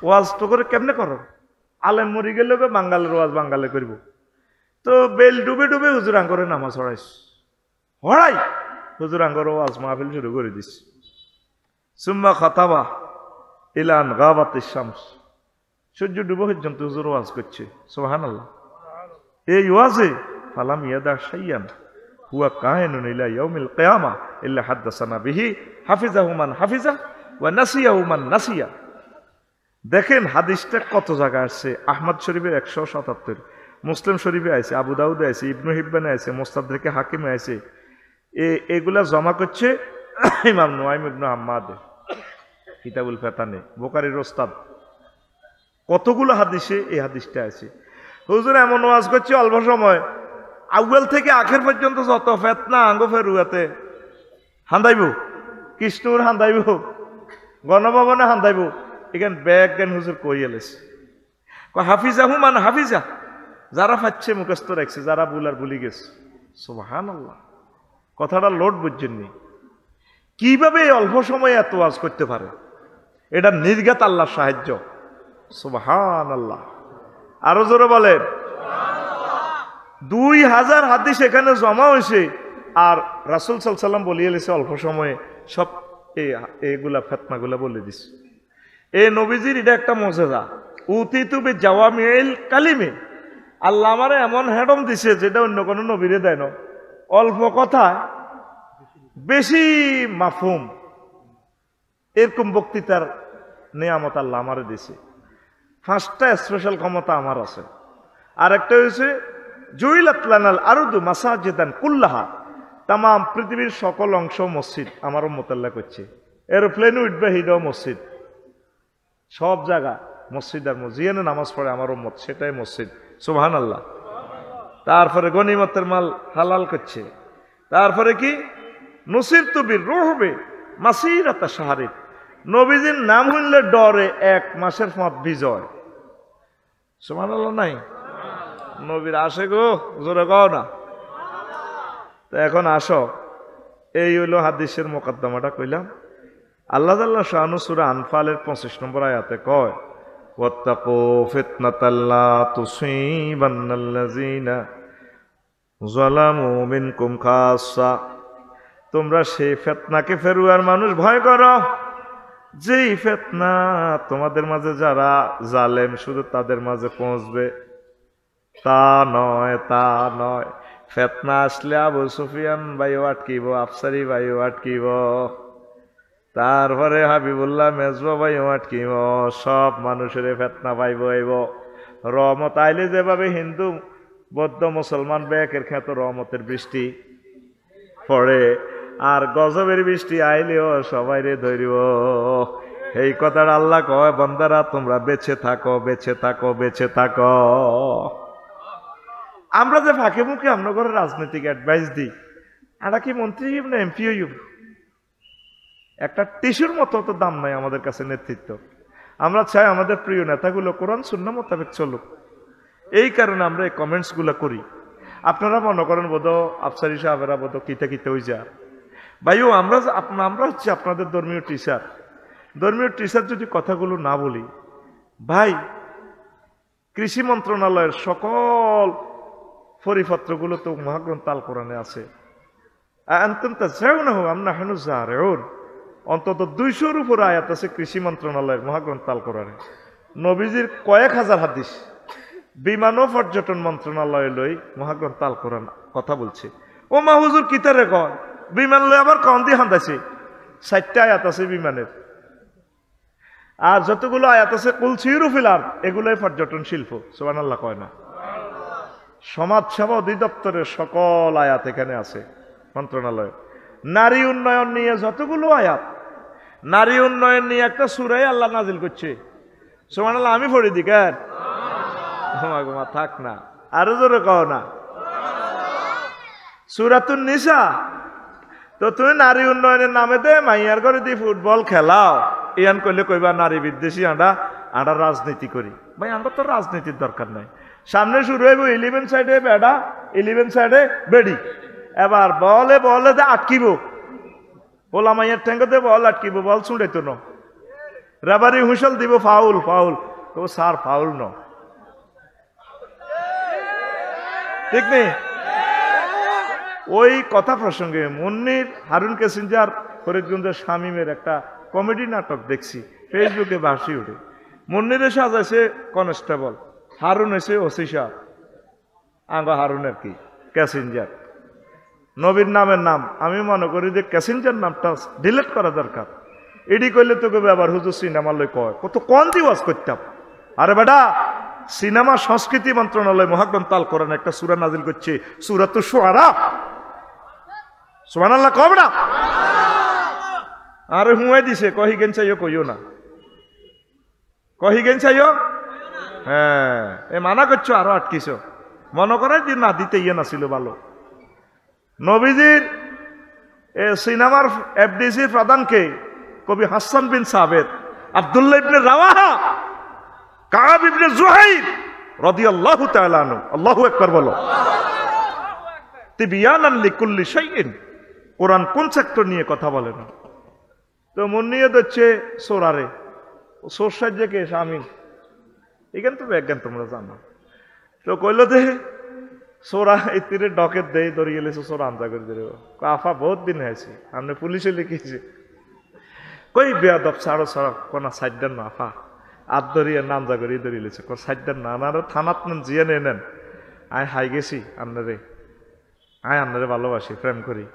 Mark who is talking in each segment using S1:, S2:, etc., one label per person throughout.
S1: ওয়াজ তো করে কেমনে করো? আলেম মরি গেলে বাঙ্গালের ওয়াজ বাঙ্গালে করব। তো বেল ডুবে ডুবে হুজুর আঙ্গরে নামাজ হড়াইস, হড়াই হুজুর আঙ্গর ওয়াজ মাহফিল শুরু করে দিস। সুম্মা খাতাবা ইলান গাবাতিশ শামস, সূর্য ডুবে পর্যন্ত হুজুর ওয়াজ করছে। সুবহানাল্লাহ। এই ওয়াজে ফালাম ইয়াদা শাইয়ান হুয়া কায়িনুন ইলা ইয়াউমিল কিয়ামা ইল্লা হাদাসানা বিহি হাফিজাহু মান হাফিজা ওয়া নাসিয়াহু মান নাসিয়া। দেখেন হাদিসটা কত জায়গায় আসছে। আহমদ শরীফের 177, মুসলিম শরীফে আছে, আবু দাউদে আছে, ইবনু হিব্বানে আছে, মুস্তাদরিকে হাকিমে আছে। এগুলা জমা করছে ইমাম নুয়াইম ইবনে হাম্মাদ কিতাবুল ফাতানে, বুখারীর ওস্তাদ। কতগুলো হাদিসে এই হাদিসটা আছে। হুজুর এমন ওয়াজ করছে অল্প সময়, আউয়াল থেকে আখের পর্যন্ত যত ফেতনা আঙ্গ ফেরুয়াতে হান্দাইব, কৃষ্ণুর হান্দাইব, গণভবনে হান্দাইব, এখানে ব্যাগ জ্ঞান হুজুর কই এলেছে। হাফিজাহু মান হাফিজা, যারা ফাচ্ছে মুখস্থ রাখছে, যারা বুলার বুলি গেছে। সুবহানাল্লাহ। কথাটা লোড বুঝছেননি? কিভাবে অল্প সময়ে এত ওয়াজ করতে পারে? এটা নির্ঘাত আল্লাহর সাহায্য। সুবহানাল্লাহ। আরো জোরে বলেন। 2000 হাদিস এখানে জমা হয়েছে, আর রাসূল সাল্লাল্লাহু আলাইহি সাল্লাম বলিয়ে এলেছে অল্প সময়ে সব এইগুলা ফিতনাগুলা বলে দিছে। এই নবীজির এটা একটা মুজিজা। উতিতু বি জাওয়ামিল কালিমে, আল্লাহ আমারে এমন হেডম দিছে যেটা অন্য কোনো নবীরে দেয় না। অল্প কথা বেশি মাফহুম, এরকম বক্তৃতার নিয়ামত আল্লাহ আমারে দিছে। 5টা স্পেশাল ক্ষমতা আমার আছে। আর একটা হয়েছে জুইলাত লানাল আরদু মাসাজিদান কুল্লাহা, তাম পৃথিবীর সকল অংশ মসজিদ আমার উম্মতাল্লাহ করছে। এরোপ্লেন উঠবে হিডও মসজিদ, সব জায়গা মসজিদ আর মসজিদে নামাজ পড়ে আমার উম্মত, সেটাই মসজিদ। সুবহানাল্লাহ। তারপরে গনিমতের মাল হালাল করছে। তারপরে কি নুসিরতু বিররুহবে মাসিরাতা শাহরিন, নবীজির নাম হইলে ডরে 1 মাসের পথ বিজয়। সুবহানাল্লাহ নাই? নবীর আসে গো, জোরে কও না। তো এখন আসো, এই হইল হাদিসের মোকদ্দমাটা কইলাম। আল্লাহ তাআলা শানু সূরা আনফালের 25 নম্বর আয়াতে কয়, ওয়াত্তাকু ফিতনাতাল লা তুসিবান্নাল্লাযিনা যালামু মিনকুম খাসসা, তোমরা সেই ফিতনাকে ফেরুয়ার মানুষ ভয় করো, যেই ফিতনা তোমাদের মাঝে যারা জালেম শুধু তাদের মাঝে পৌঁছবে। তা নয়, তা নয়। ফিতনা আসলে আবু সুফিয়ান ভাইও আটকিব, আফসারি ভাইও আটকিব, তারপরে হাবিবুল্লাহ মেজবা ভাইও আটকিব, সব মানুষের ফিতনা পাইব আইব। রহমত আইলে যেভাবে হিন্দু বৌদ্ধ মুসলমান ব্যাকের খ্যাত রহমতের বৃষ্টি পড়ে, আর গজবের বৃষ্টি আইলেও সবাই রে ধরিব। এই কথাটা আল্লাহ কয়, বান্দারা তোমরা বেঁচে থাকো, বেঁচে থাকো, বেঁচে থাকো। আমরা যে ফাঁকে মুখে আমরা করে রাজনৈতিক অ্যাডভাইস দিই, এটা কি মন্ত্রী না এমপি হইব? একটা টিস্যুর মতো তো দাম নাই আমাদের কাছে নেতৃত্ব। আমরা চাই আমাদের প্রিয় নেতাগুলো কোরআন সুন্নাহ মোতাবেক চলুক। এই কারণে আমরা এই কমেন্টসগুলো করি। আপনারা মনে করেন বোধ আফসারি সাহেবেরা বোধ কিতে কিতে হয়ে যা ভাইও, আমরা হচ্ছে আপনাদের ধর্মীয় টিচার। ধর্মীয় টিচার যদি কথাগুলো না বলি, ভাই কৃষি মন্ত্রণালয়ের সকল পরিপত্রগুলো তো মহাগ্রন্থ আল কোরআনে আছে। অন্তত 200-র উপর আয়াত আছে কৃষি মন্ত্রণালয়ের মহাগ্রন্থ আল কোরআনে। নবীজির কয়েক হাজার হাদিস বিমান ও পর্যটন মন্ত্রণালয় লই মহাগ্রন্থ আল কোরআন কথা বলছে। ও মা হুজুর কিতারে কয় বিমান লই আবার কম দিয়ে হান্দাইছে। 60টা আয়াত আছে বিমানের, আর যতগুলো আয়াত আছে কুল সিরু ফিল আরদ, এগুলোই পর্যটন শিল্প। সুবহানাল্লাহ কয় না? সমাজসেবা অধিদপ্তরের সকল আয়াত এখানে আছে মন্ত্রণালয়। নারী উন্নয়ন নিয়ে যতগুলো আয়াত, নারী উন্নয়ন নিয়ে একটা সূরা আল্লাহ নাজিল করছে। সুবহানাল্লাহ। আমি পড়ে দিই কেন? ঘুমা থাক না, আরো জোরে কও না। সূরাতুন নিসা। তো তুমি নারী উন্নয়নের নামে দে মাইয়ার করে দি ফুটবল খেলাও, ইয়ান করলে কইবা নারী বিদ্বেষী, আমরা রাজনীতি করি। ভাই আমরা তো রাজনীতির দরকার নাই। সামনে শুরু হইব 11 সাইডে বেড়া, 11 সাইডে বেড়ি। এবার বলে বলে দে আটকিব, বলা মাইয়ার ঠেঙ্গতে বল আটকিব, বল ছুঁড়ে তো রেফারি হুইসেল দিব ফাউল ফাউল, ও স্যার ফাউল ন, ঠিক নেই? ওই কথা প্রসঙ্গে মুন্নির হারুন ক্যাসেঞ্জার ফরিদগঞ্জের শামীমের একটা কমেডি নাটক দেখছি, ফেসবুকে ভাসি উঠে। মুন্নিরে সাজাইছে কনস্টেবল, হারুন হয়েছে ওসি সাহেব, আঙ্গ হারুনের কি ক্যাসেঞ্জার, নবীর নামের নাম। আমি মনে করি যে ক্যাসেঞ্জার নামটা ডিলিট করা দরকার। এডি করলে তোকে ব্যাপার হুজুর সিনেমা লই কয় কত কোন দিবস করতাম। আরে বেটা, সিনেমা সংস্কৃতি মন্ত্রণালয় মহাগ্রন্থ আল কোরআন একটা সূরা নাজিল করছে, সূরাতুশ শুআরা। সুবহানাল্লাহ কব না? আরে হুঁয়াই দিছে, কহি গেন চাইও কইও না, কহি গেন চাইও। হ্যাঁ, এ মানা করছো আরো আটকিছ, মনে করে যে না দিতে ইয়ে না ছিল ভালো। নবীজির সিনেমার এফডিসির প্রধানকে কবি হাসান বিন সাবেদ, আব্দুল্লাহ ইবনে রাওয়াহা, কাব ইবনে জুহাইর রাদিয়াল্লাহু তাআলা আনহু, আল্লাহু আকবার বলো। তিবিয়ানান লিকুল্লি শাইইন, কোরআন কোন সেক্টর নিয়ে কথা বলে না। তো মুন্নিয়ে হচ্ছে সোরারে, সোর সাহায্যে কে স্বামী, এখান তো একজ্ঞান তোমরা জানো। তো কইল যে সোরা এই তীরে ডকের দেই দড়িয়ে গেলেছে, সোরা আন্দা করে দেব। আফা বহুত দিন হয়েছে, আপনি পুলিশে লিখেছে, কই বেয়াদব ছাড়ো ছাড়ো, কোনা সাইডার না আফা আত ধরিয়ে নামজা করিয়ে ধরিয়েছে, সাইডার না আনার থানাত নেন জিয়ে নেন। আয় হাই গেছি আপনারে, আয় আপনারে ভালোবাসি, প্রেম করি।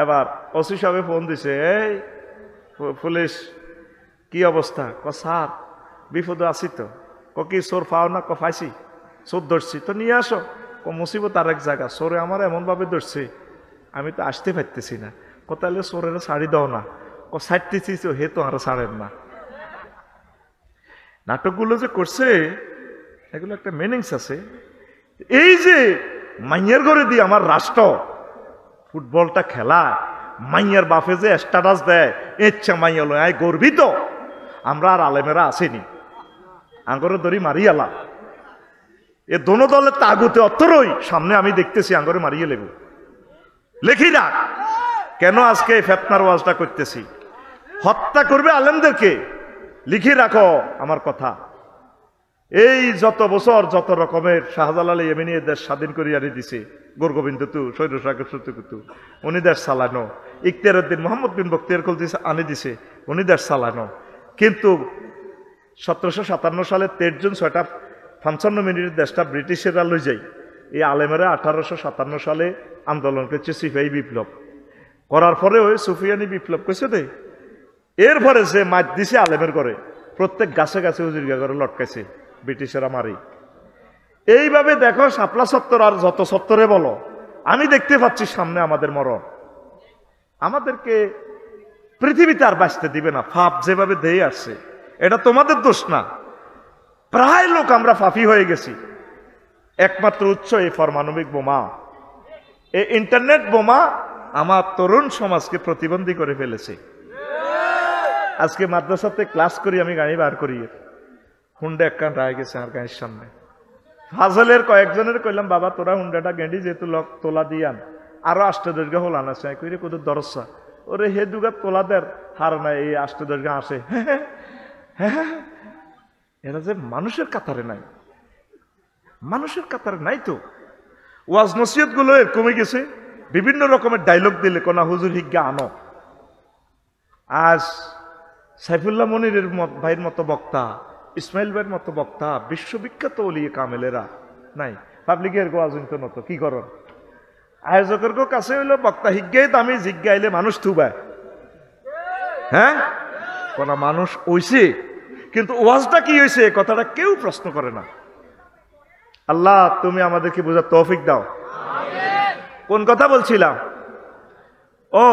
S1: এবার ওসি সাহেব ফোন দিছে, এই পুলিশ কি অবস্থা? স্যার বিপদে আছি তো। কি চোর পাও না? পাইছি, চোর ধরছি তো নিয়ে আসো। মুসিবত আর এক জায়গা, চোরে আমার এমন ভাবে ধরছে আমি তো আসতে পারতেছি না। তাহলে চোরের ছাড়ি দাও না, ছাড়তেছি হে তো আর ছাড়েন না। নাটকগুলো যে করছে এগুলো একটা মিনিংস আছে। এই যে মাইয়ার ঘরে দিয়ে আমার রাষ্ট্র ফুটবলটা খেলা, মাইয়ার বাপে যে স্ট্যাটাস দেয়, ইচ্ছা মাইয়া লয় আয় গর্বিত। আমরা আর আলেমেরা আসেনি, আঙ্গরে দড়ি মারিয়ালা। এ দোনো দলের তাগুতে অত্তরই সামনে আমি দেখতেছি আঙ্গরে মারিয়ে লেবু। লেখি রাখ কেন আজকে ফেতনার ওয়াজটা করতেছি, হত্যা করবে আলেমদেরকে। লিখে রাখো আমার কথা। এই যত বছর যত রকমের শাহজালাল ইয়েমেনি দেশ স্বাধীন করিয়া দিছে, গোরগোবিন্দ তু সৈর সাগর সত্যকুতু উনি দেশ চালানো, ইখতিয়ার উদ্দিন মোহাম্মদ বিন বখতিয়ার খলজি আনি দিছে উনি দেশ চালানো। কিন্তু 1757 সালে 13 জুন 6:55 দেশটা ব্রিটিশেরা লই যায়। এই আলেমেরা 1857 সালে আন্দোলন করছে, সিপাহী বিপ্লব করার পরে ওই সুফিয়ানি বিপ্লব করছে দে। এরপরে সে মাছ দিছে আলেমের ঘরে, প্রত্যেক গাছে গাছে উজিরগা করে লটকাইছে ব্রিটিশেরা মারি। এইভাবে দেখো শাপলা সত্তর আর যত সত্তরে বলো, আমি দেখতে পাচ্ছি সামনে আমাদের মরণ। আমাদেরকে পৃথিবীতে আর বাঁচতে দিবে না। ফাপ যেভাবে দিয়ে আসছে, এটা তোমাদের দোষ না। প্রায় লোক আমরা ফাফি হয়ে গেছি। একমাত্র উৎস এই পারমাণবিক বোমা, এই ইন্টারনেট বোমা আমার তরুণ সমাজকে প্রতিবন্ধী করে ফেলেছে। আজকে মাদ্রাসাতে ক্লাস করি, আমি গাড়ি বার করি, হুন্ডা একখান রায় গেছে আর গাড়ির সামনে। ফাজলের কয়েকজনের কইলাম, বাবা তোরা হুন্ডাটা গেঁড়ি যেহেতু লক তোলা দিয়ান, আরো আষ্টদৈর্ঘ্য হল আনাছে কইরে কত দরসা ওরে হে দুগা তোলা দের হার নাই, এই আষ্টদৈর্ঘ্য আসে। হ্যাঁ, এরা যে মানুষের কাতারে নাই, মানুষের কাতারে নাই তো। ওয়াজ নসিহত গুলো কমে গেছে, বিভিন্ন রকমের ডায়লগ দিলে কোনা হুজুর হিজ্ঞা আনো। আজ সাইফুল্লাহ মনিরের ভাইয়ের মতো বক্তা, ইসমাইল ভাইয়ের মতো বক্তা, বিশ্ববিখ্যাত ওলিয়ে কামেলেরা নাই। পাবলিকের গোয়াজন্ত নত কি করন, আয়োজকের কাছে হইলো বক্তা হিজ্ঞাই দামি, জিজ্ঞাইলে মানুষ থুবায়। হ্যাঁ, কোনা মানুষ ওইছে, কিন্তু ওয়াজটা কি হয়েছে কথাটা কেউ প্রশ্ন করে না। আল্লাহ তুমি আমাদেরকে বোঝার তৌফিক দাও। কোন কথা বলছিলাম? ও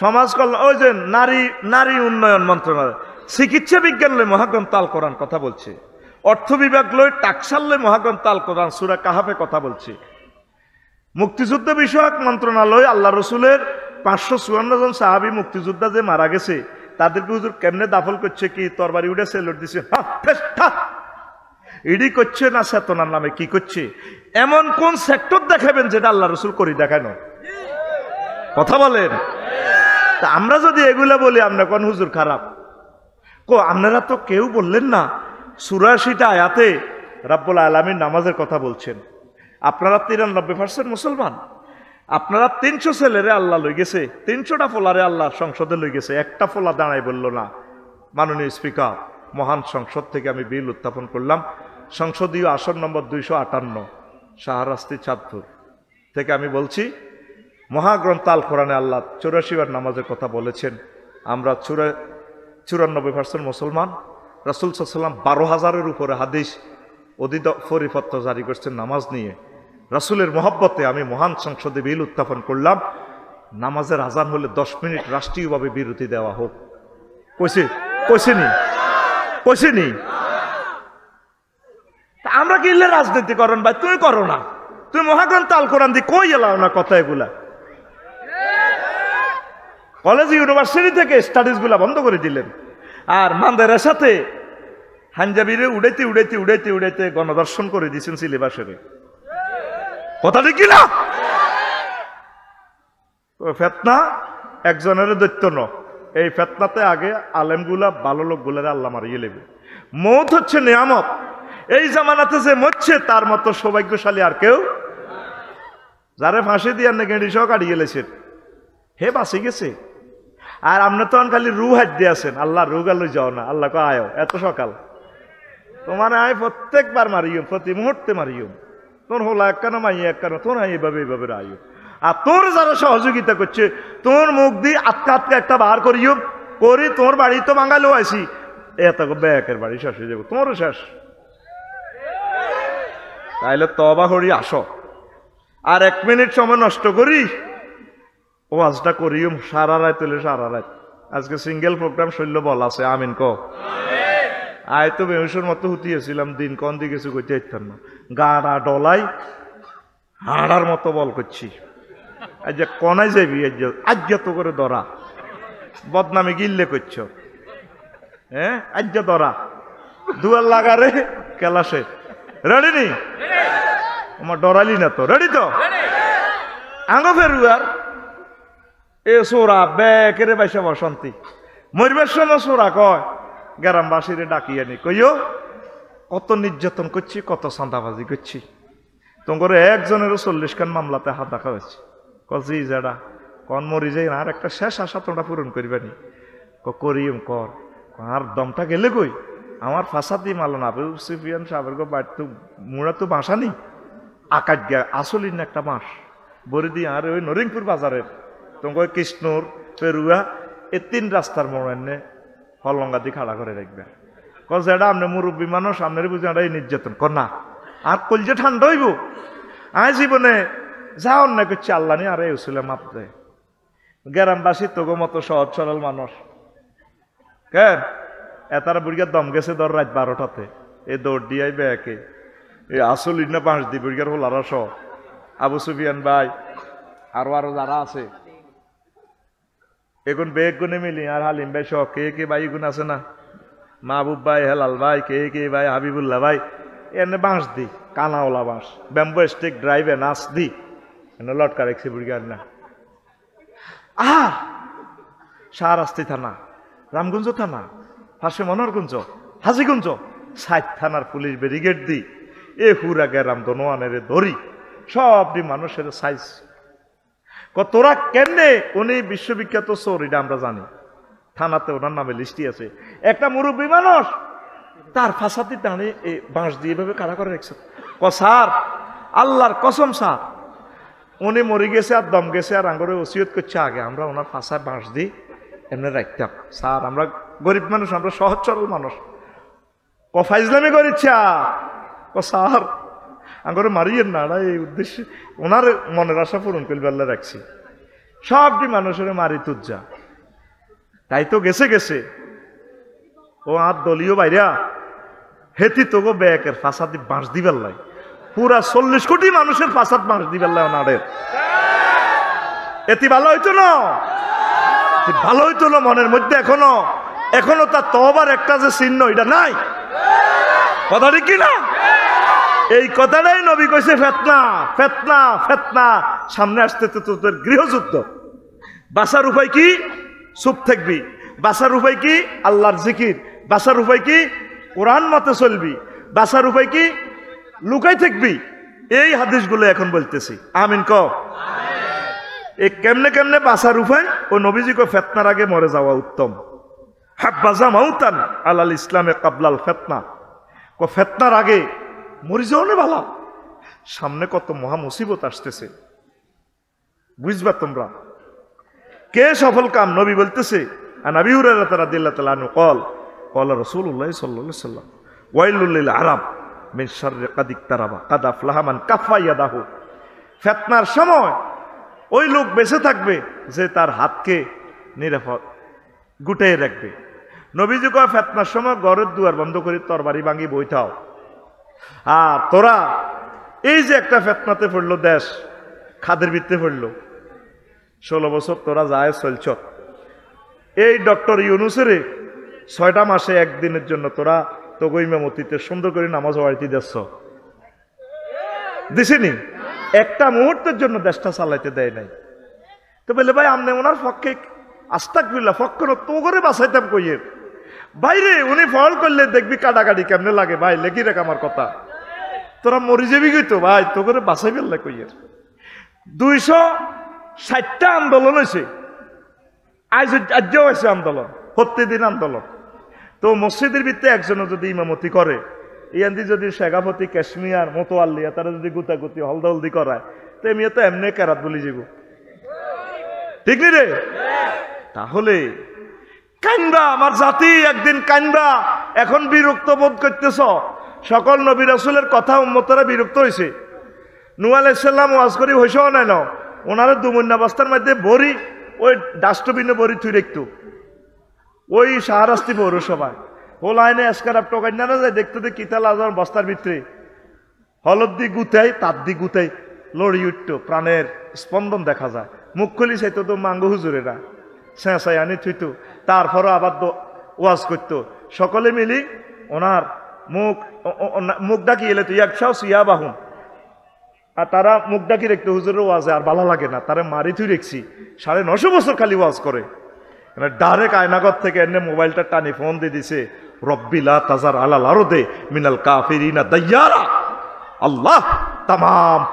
S1: সমাজ কল্যাণ, ওই যে নারী উন্নয়ন মন্ত্রণালয়, চিকিৎসা বিজ্ঞান লয় মহাগ্রন্থ আল কোরআন কথা বলছে, অর্থ বিভাগ লয় টাকসাল লয় মহাগ্রন্থ আল কোরআন সূরা কাহাফে কথা বলছে। মুক্তিযুদ্ধ বিষয়ক মন্ত্রণালয় আল্লাহ রসুলের 554 জন সাহাবী মুক্তিযোদ্ধা যে মারা গেছে তাদেরকে হুজুর কেমনে দাফল করছে, কি তরবারি উঠে সেলট দিছে, ইডি করছে না চেতনার নামে কি করছে? এমন কোন সেক্টর দেখাবেন যেটা আল্লাহ রসুল করি দেখানো? কথা বলেন। তা আমরা যদি এগুলা বলি আমরা কোন হুজুর খারাপ, আপনারা তো কেউ বললেন না ৮৪টা আয়াতে রাব্বুল আলামিন নামাজের কথা বলছেন। আপনারা ৯৩% মুসলমান, আপনারা ৩০০ ছেলেরে আল্লাহ লই গেছে, ৩০০টা ফোলারে আল্লাহ সংসদে লই গেছে, একটা ফোলা দাঁড়াই বলল না। মাননীয় স্পিকার, মহান সংসদ থেকে আমি বিল উত্থাপন করলাম, সংসদীয় আসন নম্বর ২৫৮ শাহরাস্তি চাঁদপুর থেকে আমি বলছি, মহাগ্রন্থ আল কোরআনে আল্লাহ ৮৪ বার নামাজের কথা বলেছেন। আমরা ৯৪% মুসলমান। রাসূল সাল্লাল্লাহু আলাইহি ওয়াসাল্লাম ১২,০০০-এর উপরে হাদিস অদিত পরিপত্র জারি করছেন নামাজ নিয়ে। রাসূলের মহব্বতে আমি মহান সংসদে বিল উত্থাপন করলাম, নামাজের আজান হলে ১০ মিনিট রাষ্ট্রীয়ভাবে বিরতি দেওয়া হোক। কইছিনি আমরা কি রাজনীতি করেন ভাই? তুমি করো না, তুমি মহাগ্রন্থ আল কোরআন দিয়ে কই এলাও না কথা এগুলা। কলেজ ইউনিভার্সিটি থেকে স্টাডিজ গুলা বন্ধ করে দিলেন, আর মান্দারের সাথে হাঞ্জাবিরে উড়াইতে গণদর্শন করে দিয়েছেন সিলেবাসের। কথা ঠিক না? ফেতনা একজনের দৈত্য ন, এই ফেতনাতে আগে আলেমগুলা ভালো লোকগুলারে আল্লাহ মারিয়ে লেবে। মৌত হচ্ছে নিয়ামত। এই জামানাতে যে মরছে তার মতো সৌভাগ্যশালী আর কেউ, যারে ফাঁসি দিয়ে গেঁড়ি সহ কাটিয়ে গেলেছেন, হে বাঁচি গেছে। আর আপনি তখন খালি রু হাত দিয়ে আছেন, আল্লাহ রু গালু যাও না, আল্লাহ কে আয়ো এত সকাল তোমার আয় প্রত্যেকবার মারিও, প্রতি মুহূর্তে মারিও, তোর হলা একখানো মাই একখানো তোর আয় এইভাবে আয়ো। আর তোর যারা সহযোগিতা করছে তোর মুখ দিয়ে আটকা একটা বার করিও করি, তোর বাড়ি তো বাঙালিও আইসি, এত ব্যাকের বাড়ি শেষ হয়ে যাবো, তোমারও শেষ। তাইলে তবা করি আসো, আর ১ মিনিট সময় নষ্ট করি ওয়াজটা করিও সারা রাত হলে সারা রাত। আজকে সিঙ্গেল প্রোগ্রাম শৈল্য বল আছে, আমিন ক। আয় তো বেহুসের মতো হুতিয়েছিলাম, দিন কন দিয়ে গেছে কইতে ইচ্ছার না, গাড়া ডলাই হাড়ার মতো বল করছি। আজ কনাই যাবি আজ তো করে ধরা, বদনামে গিল্লে করছ, হ্যাঁ আজ ধরা দুয়ার লাগারে কেলাসে। রেডি নি? আমার ডরালি না তো? রেডি তো? আঙ্গ ফেরুয়ার এ সোরা বেকেরে বাইসা বসন্তি মরিবার সময় সোরা কয় গ্রামবাসীরে ডাকিয়ে নি, কইও কত নির্যাতন করছি, কত চাঁদাবাজি করছি, তোমার একজনেরও 40 খান মামলাতে হাত দেখা হয়েছে। জি যারা কন মরি যাই না, আর একটা শেষ আশা তোমরা পূরণ করবানি। করিম কর, আর দমটা গেলে কই আমার ফাঁসা দিয়ে মালো না। আবু সুফিয়ান সাহেবের বাড়ি তো মুড়া তো বাসা নি, আকাশ গা আসলিন না একটা মাস বরি দিয়ে। আর ওই নরিংপুর বাজারের তোমার কৃষ্ণর পেরুয়া এ 3 রাস্তার মোড় এনে হলঙ্গা দিয়ে খাড়া করে রাখবে। যেটা আপনি মুরব্বী মানুষ, আপনার বুঝে এই নির্যাতন কর না, আর কলজে ঠান্ডা হইব। আয় জীবনে যা অন্যায় করছে আল্লাহ নি আর এসলে মাপ দেয়। গ্রামবাসী তোগো মতো সহজ সরল মানুষ কেন এতারা বুড়িয়ার দম গেছে ধর রাত 12টাতে, এই দৌড় দিয়ে ব্যাকে এই আসল ইন্না 5 দি বুড়িয়ার হোলারা সহ আবু সুফিয়ান ভাই আরো যারা আছে এখন বেগ গুনে মিলি, আর হালিম ভাই সহ কে ভাই গুণ আছে না, মাহবুব ভাই, হেলাল ভাই, কে ভাই, হাবিবুল্লাহ ভাই, এনে বাঁশ দি কানাওয়ালা বাঁশ, ব্যাম্বো স্টিক ড্রাইভে নাচ দি এনে লটকা রেখছি বুড়িয়ার না। আর শাহরাস্তি থানা, রামগঞ্জ থানা, পাশে মনোহরগঞ্জ, হাজিগঞ্জ 60 থানার পুলিশ ব্যারিগেড দি এ হুরা গেরাম দোনোয়ানের ধরি সবটি মানুষের সাইজ। তোরা কেমনে উনি বিশ্ববিখ্যাত চোর এটা আমরা জানি, থানাতে ওনার নামে লিস্টি আছে। একটা মুরব্বী মানুষ তার ফাঁসাতি টানে এই বাঁশ দিয়ে এভাবে কারা করে রেখেছে। স্যার আল্লাহর কসম স্যার উনি মরে গেছে আর দম গেছে, আর আঙ্গরে ওসিয়ত করছে আগে আমরা ওনার ফাঁসায় বাঁশ দিই এমনি রাখতাম। স্যার আমরা গরিব মানুষ, আমরা সহজ সরল মানুষ, ফাইজলামি করিচ্ছা স্যার আঙ্গরে মারিয়েন না, এই উদ্দেশ্যে ওনার মনের আশা পূরণ করবে আল্লাহ রাখছি। সবটি মানুষের মারি তুজ্জা, তাই তো গেছে ও আর দলীয় বাইরা হেতি তোগো ব্যাকের ফাঁসাদি বাঁশ দিবার লাই, পুরা 40 কোটি মানুষের ফাঁসাদ বাঁশ দিবার লাই ওনাদের। এটি ভালো হইতো না, ভালো হইতো না মনের মধ্যে এখনো তার তওবার একটা যে চিহ্ন এটা নাই। কথা ঠিক কিনা? এই কথাটাই নবী কইছে ফেতনা ফেতনা ফেতনা সামনে আসতে তো তোদের গৃহযুদ্ধ। বাঁচার উপায় কি? চুপ থাকবি। বাঁচার উপায় কি? আল্লাহর জিকির। বাঁচার উপায় কি? কোরআন মতে চলবি। বাঁচার উপায় কি? লুকাই থাকবি। এই হাদিসগুলো এখন বলতেছি। আমিন ক। এই কেমনে কেমনে বাঁচার উপায়? ও নবীজি কো ফেতনার আগে মরে যাওয়া উত্তম। হাব্বাজা মাউতান আলাল ইসলামে কাবলাল ফেতনা। কো ফেতনার আগে মরে যাও না বালা। সামনে কত মহা মুসিবত আসতেছে, বুঝবা তোমরা। কে সফল কাম? নবী বলতেছে, আন আবি হুরায়রা রাদিয়াল্লাহু তাআলা আনহু قال قال রাসূলুল্লাহ সাল্লাল্লাহু আলাইহি ওয়াসাল্লাম ওয়াইলুল লিল আরাব মিন শাররি কাদ ইকতারাবা কাদ আফলাহা মান কাফা ইয়াদাহু। ফিতনার সময় ওই লোক বেঁচে থাকবে যে তার হাতকে নিরাপদ গুটাই রাখবে। নবীজি কয় ফিতনার সময় ঘরের দুয়ার বন্ধ করে তরবারি ভাঙি বইতাও। আর তোরা এই যে একটা ফিতনাতে পড়লো, দেশ খাদের ভিত্তে পড়লো, 16 বছর তোরা যায় চলছ। এই ডক্টর ইউনুসের 6টা মাসে একদিনের জন্য তোরা তোগো ইমামতিতে সুন্দর করে নামাজ পড়াইতে দিচ্ছ, দিছিনি? একটা মুহূর্তের জন্য দেশটা চালাইতে দেয় নাই। তো বলে ভাই আমনে ওনার পক্ষে আস্তাগফিরুল্লাহ পক্ষ তো করে বাঁচাইতাম কইয়ের বাইরে। উনি ফল করলে দেখবি কাটাকাটি কেমনে লাগে। ভাই লেখি রেখ আমার কথা, তোরা মরি যাবি কইতো ভাই তো করে বাঁচাই ফেললে কইয়ের। 260টা আন্দোলন হয়েছে, আজও হয়েছে আন্দোলন, প্রত্যেকদিন আন্দোলন। তো মসজিদের ভিত্তিতে একজনও যদি ইমামতি করে, ইয়ান্দি যদি শেখাপতি কাশ্মীর মতোয়াল্লিয়া তারা যদি গুতাগুতি হলদলদি করায়, তো এমনি তো এমনি কেরাত বলি যাব, ঠিক নি রে? তাহলে কাইনবা আমার জাতি, একদিন কাইনবা। এখন বিরক্ত বোধ করতেছ। সকল নবী রাসূলের কথা উম্মতরা বিরক্ত হয়েছে। নূহ আলাইহিস সালাম ওয়াজ করি হইছ নাই না, ওনারা দুমুন্না বস্তার মধ্যে বড়ি ওই ডাস্টবিনে বড়ি থুই রাখতো ওই শাহরাস্তি পৌরসভায়। ও লাইনে এসকার টোকাইনারা যায় দেখতে দে কিতা লাজার বস্তার ভিতরে হলদ দি গুতাই তার দি গুতাই লড়ি উঠতো, প্রাণের স্পন্দন দেখা যায়। মুখ খুলি চাইতো তো মাঙ্গু হুজুরেরা চেঁচাই আনি থুইতো। তারপরও আবার ওয়াজ করতো। সকলে মিলি ওনার মুখ ডাকি এলে তো একশাও সিয়া বাহুন। আর তারা মুখ ডাকি রেখতো হুজুরের ওয়াজে, আর ভালো লাগে না, তারা মারি থুই রেখছি। 950 বছর খালি ওয়াজ করে। ডাইরেক্ট আয়নাগর থেকে এনে মোবাইলটা টানি ফোন দিয়ে দিছে, রব্বিলা তাজার আলাল আরদে মিনাল কাফিরিনা দাইয়ারা। আল্লাহ তাম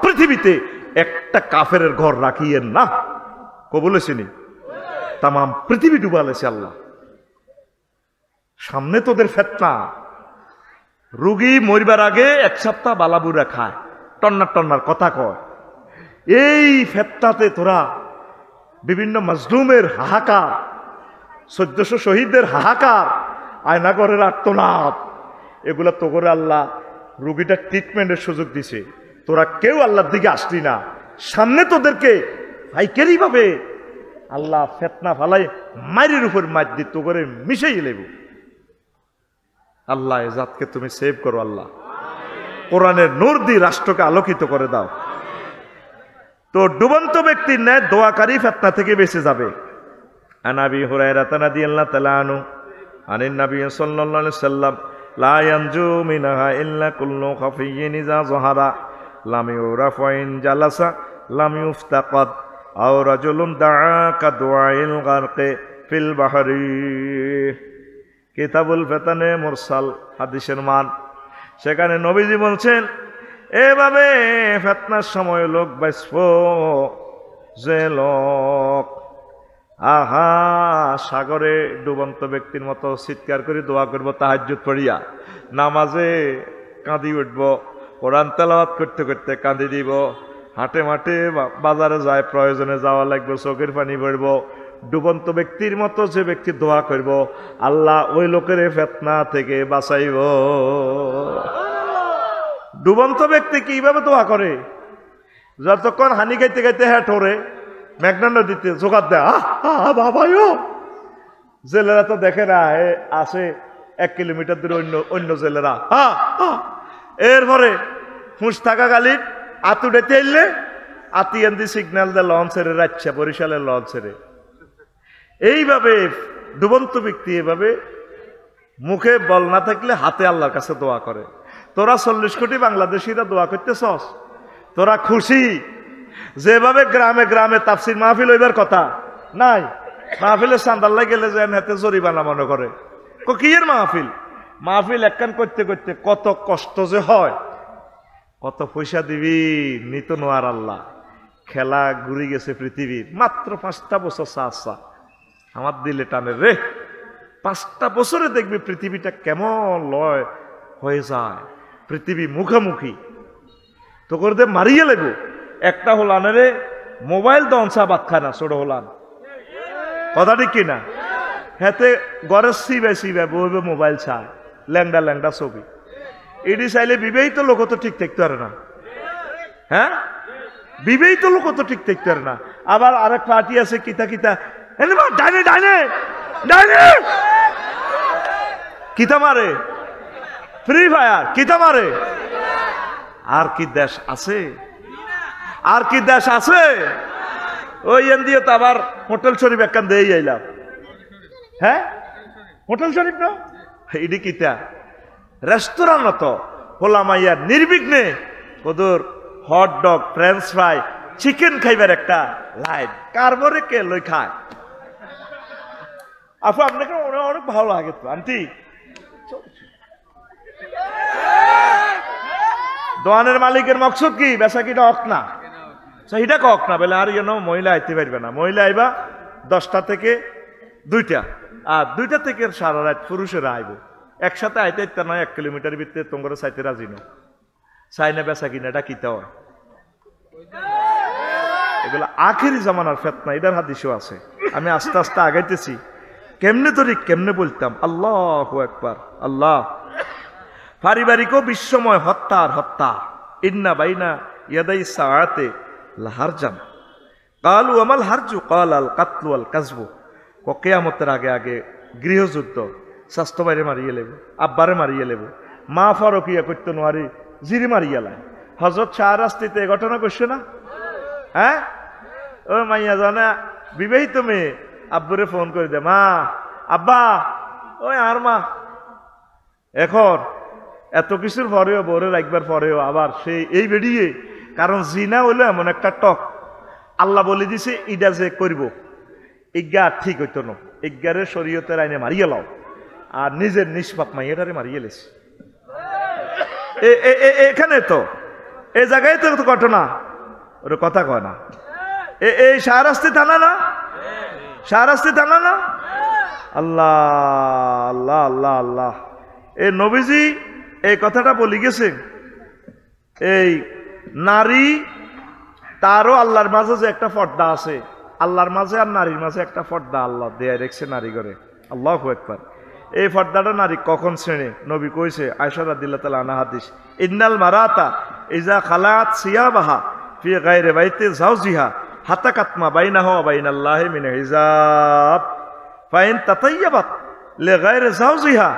S1: পৃথিবীতে একটা কাফেরের ঘর রাখিয়েন না। কো বলেছিনি? তাম পৃথিবী ডুবালেছে আল্লাহ। সামনে তোদের ফেতনা। রুগী মরিবার আগে 1 সপ্তাহ বালাবুরা খায়, টন্নার টন্নার কথা কয়। এই ফেতনাতে তোরা বিভিন্ন মাজলুমের হাহাকার, 1400 শহীদদের হাহাকার, আয়নাগরের আর্তনাদ, এগুলা তো করে আল্লাহ রুগীটা ট্রিটমেন্টের সুযোগ দিছে। তোরা কেউ আল্লাহর দিকে আসলি না। সামনে তোদেরকে পাইকারি ভাবে আল্লাহ ফেতনা ফালাই মায়ের উপর মার দি তো করে মিশাই লেব। আল্লাহ এ জাতকে তুমি সেভ করো। আল্লাহ কোরআনের নূর দিয়ে রাষ্ট্রকে আলোকিত করে দাও। তো ডুবন্ত ব্যক্তির ন্যায় দোয়াকারী ফেতনা থেকে বেঁচে যাবে। আন আবি হুরায়রা রাদিয়াল্লাহু তাআলা আনহু আনিন নবী সাল্লাল্লাহু আলাইহি ওয়াসাল্লাম লা ইয়ানজু মিনহা ইল্লা কুল্লু খাফিয়্যিন ইযা যাহারা লাম ইউরাফ ইন জালাসা লাম ইফতাকাদ আও রাজুলুন দাআ কা দুআইল গারকে ফিল বাহরি। কিতাবুল ফিতানে মুরসাল হাদিসের মান। সেখানে নবীজি বলছেন এভাবে ফিতনার সময় লোক বাঁচবো যে লোক আহা সাগরে ডুবন্ত ব্যক্তির মতো চিৎকার করে দোয়া করবো, তাহাজ্জুদ পড়িয়া নামাজে কাঁদি উঠব, কোরআন তেলাওয়াত করতে করতে কাঁদি দিব, হাটে মাঠে বাজারে যায় প্রয়োজনে যাওয়া লাগবে, চোখের পানি পড়ব। ডুবন্ত ব্যক্তির মতো যে ব্যক্তি দোয়া করব, আল্লাহ ওই লোকের ফিতনা থেকে বাঁচাইব। ডুবন্ত ব্যক্তি কিভাবে দোয়া করে? যতক্ষণ হানি খাইতে খাইতে হ্যাঁ ঠোরে মেঘনা নদীতে জোগাড় দেয়, বাবাও জেলেরা তো দেখে না, আসে 1 কিলোমিটার দূরে অন্য জেলেরা। এরপরে হুঁশ থাকা গালির আতুডেতে এলে আতিয়ান্দি সিগন্যাল দেয় লঞ্চের রাচ্ছা বরিশালের লঞ্চের। এইভাবে ডুবন্ত ব্যক্তি এভাবে মুখে বল না থাকলে হাতে আল্লাহর কাছে দোয়া করে। তোরা 40 কোটি বাংলাদেশিরা দোয়া করতেছস, তোরা খুশি? যেভাবে গ্রামে গ্রামে তাফসির মাহফিল হইবার কথা নাই, মাহফিলের চান্দাল্লাই গেলে যেন হাতে জরিমানা মনে করে, কিয়ের মাহফিল? মাহফিল একখান করতে করতে কত কষ্ট যে হয়, কত পয়সা দিবি নিত নোয়ার আল্লাহ। খেলা ঘুরে গেছে পৃথিবীর, মাত্র 5টা বছর চা আমার দিলে টানে রে। 5টা বছরে দেখবি পৃথিবীটা কেমন লয় হয়ে যায়, পৃথিবী মুখামুখি তো করে দে মারিয়ে লেগো। একটা হলান রে মোবাইল দনসা বাদ খায় না, ছোট হলান, কথা ঠিক কিনা? হেতে ঘরের সিবে বইবে মোবাইল চায়, ল্যাংডা ল্যাংডা ছবি। এটি চাইলে বিবাহিত লোক তো ঠিক থাকতে পারে না। হ্যাঁ, বিবাহিত লোক তো ঠিক থাকতে পারে না। আবার আরেক পার্টি আছে কিতা কিতা ডাইনে ডাইনে ডাইনে কিতা মারে, ফ্রি ফায়ার কিতা মারে। আর কি দেশ আছে? আর কি দেশ আছে? ওই এন দিয়ে তো আবার হোটেল শরীফ একখান দিয়ে আইলাম। হ্যাঁ, হোটেল শরীফ না, এটি কিতা রেস্তোরাঁ তো হোলামাইয়া নির্বিঘ্নে ওদের হটডগ, ফ্রেঞ্চ ফ্রাই, চিকেন খাইবার একটা লাইন কারবরে কে লই খায়। আপু আপনাকে অনেক ভালো লাগে তো আন্টি। দোয়ানের মালিকের মকসদ কি? বেচা কিটা হক না, সেইটা কক না বলে আর যেন মহিলা আইতে পারবে না। মহিলা আইবা 10টা থেকে 2টা, আর 2টা থেকে সারা রাত পুরুষেরা আইব। একসাথে আইতে ইত্যা নয়, 1 কিলোমিটার ভিতরে তোমরা চাইতে রাজি ন চাই না। বেচা কিনা এটা কিতা হয়? এগুলো আখেরি জামানার ফেতনা, এটার হাদিসও আছে। আমি আস্তে আস্তে আগাইতেছি, কেমনে তরিক কেমনে বলতাম। আল্লাহু আকবার, আল্লাহ। পারিবারিক বিশ্বময় হত্যার হত্যা। ইন্না বাইনা ইয়াদাই সাআতে লাহারজান কালু আমাল হারজু কাল আল কাতলু আল কাজবু। কিয়ামতের আগে আগে গৃহযুদ্ধ, স্বাস্থ্য বাইরে মারিয়ে লেব, আব্বারে মারিয়ে লেব, মা ফরকিয়া করতে নোয়ারি জিরি মারিয়া লাই। হজরত শাহ রাস্তিতে এ ঘটনা করছে না? হ্যাঁ, ও মাইয়া জানা বিবাহিত মেয়ে আব্বুরে ফোন করে দে, মা আব্বা ওই আর মা। এখন এত কিছুর পরেও, বরে রাখবার পরেও আবার সেই এই বেরিয়ে, কারণ জিনা হইলো এমন একটা টক, আল্লাহ বলে দিছে ইডা যে করব ইজ্ঞা ঠিক হইতো না, ইজ্ঞারে শরীয়তের আইনে মারিয়ে লাও, আর নিজের নিষ্পাপ মাইয়াটারে মারিয়ে লেছে। এখানে তো এই জায়গায় তো ঘটনা, ওর কথা কয় না। এই শাহরাস্তি থানা না, শাহরাস্তি থানা না। আল্লাহ আল্লাহ আল্লাহ আল্লাহ। এই নবীজি এই কথাটা বলি গেছে, এই নারী তারও আল্লাহর মাঝে যে একটা পর্দা আছে, আল্লাহর মাঝে আর নারীর মাঝে একটা পর্দা আল্লাহ দেয়া রেখেছে নারী করে। আল্লাহু আকবার। এই পর্দাটা নারী কখন শ্রেণী? নবী কইছে, আয়েশা রাদিয়াল্লাহু তাআলা আনহা হাদিস, ইন্নাল মারাতা ইজা খালাত সিয়াবাহা ফি গায়রি বাইতি যাওজিহা হাতাকাত মা বাইনাহু ওয়া বাইনাল্লাহি মিন হিজাব ফাইন তাতায়্যাবাত লিগায়রি যাওজিহা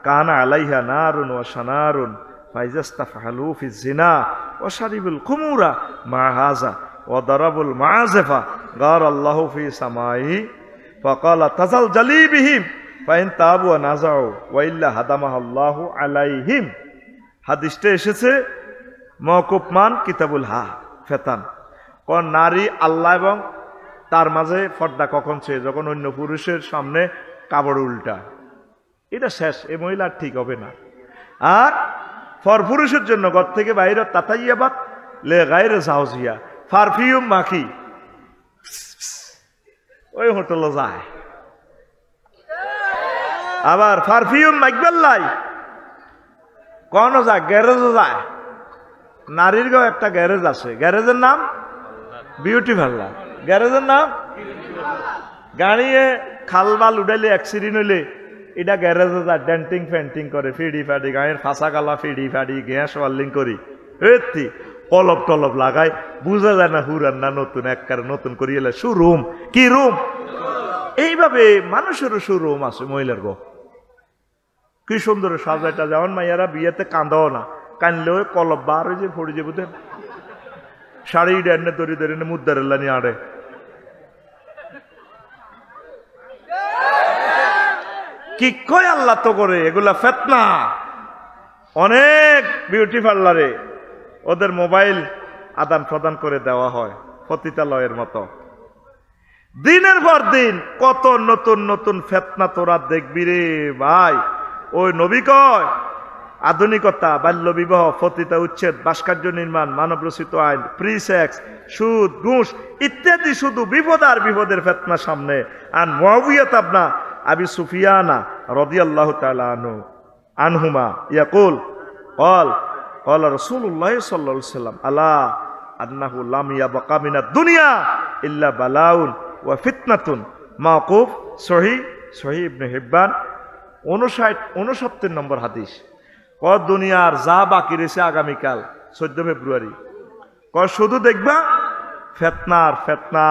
S1: কানা আলাইহা নারুন ওয়া শানারুন ফাইজাস্তাফআলু ফি যিনা ওয়া শারিবুল খুমুরা মা হাযা ওয়া দারাবুল মাআযিফা গারাল্লাহু ফি সামাইহি ফাকালা তাজালজালি বিহিম ফাইন তাবু ওয়া নাযাউ ওয়া ইল্লা হাদামাহাল্লাহু আলাইহিম। হাদিসটা এসেছে মওকুফ মান কিতাবুল ফেতান। কোন নারী আল্লাহ এবং তার মাঝে পর্দা কখন ছে? যখন অন্য পুরুষের সামনে কাপড় উল্টা, এটা শেষ, এই মহিলা ঠিক হবে না। আর পুরুষের জন্য ঘর থেকে বাইরে তাতাইয়াবাত লে গায়রে যাওজিয়া, পারফিউম মাখি ওই হোটেলে যায়, আবার পারফিউম মাইকবেল্লাই কোন যায়, গ্যারেজও যায়। নারীর গাও একটা গ্যারেজ আছে, গ্যারেজের নাম বিউটি পার্লার। গ্যারেজের নাম, গাড়িয়ে খালবাল উঠাইলে অ্যাক্সিডেন্ট হইলে এটা গ্যারেজে যায়, ডেন্টিং ফেন্টিং করে, ফিডি ফাডি গায়ের ফাঁসা গালা ফিডি ফাডি গ্যাস ওয়ার্লিং করি, এতি কলপ টলপ লাগাই, বুঝা যায় না হুরান না নতুন, একবারে নতুন করিয়ে শোরুম। কি রুম? এইভাবে মানুষেরও শোরুম আছে মহিলার গো। কি সুন্দর সাজাইটা, যেমন মাইয়ারা বিয়েতে কান্দাও না, কানলেও কলপ বার হয়ে যে ফড়ি যে বুঝেন, শাড়ি ডেনে দড়ি দড়ি মুদ্দারেল্লা নিয়ে আড়ে। কি কয় আল্লাহ তো করে, এগুলা ফেতনা। অনেক বিউটি পার্লারে ওদের মোবাইল আদান প্রদান করে দেওয়া হয় পতিতালয়ের মতো। দিনের পর দিন কত নতুন নতুন ফেতনা তোরা দেখবি রে ভাই। ওই নবী কয় আধুনিকতা, বাল্য বিবাহ, পতিতা উচ্ছেদ, ভাস্কর্য নির্মাণ, মানব রচিত আইন, প্রি সেক্স, সুদ, ঘুষ ইত্যাদি শুধু বিপদ আর বিপদের ফেতনা সামনে। আর মুআবিয়া ইবনে আবি সুফিয়ান রাদিয়াল্লাহু তাআলা আনহুমা ইয়াকুল قال رسول الله صلى الله عليه وسلم الا انه لم يبقى من الدنيا الا بلاء وفتنه মাওকুফ সহিহ ইবনে হিব্বান 59 নম্বর হাদিস। দুনিয়ার যা বাকি রয়েছে আগামীকাল 14 ফেব্রুয়ারি, শুধু দেখবা ফেতনার ফেতনা,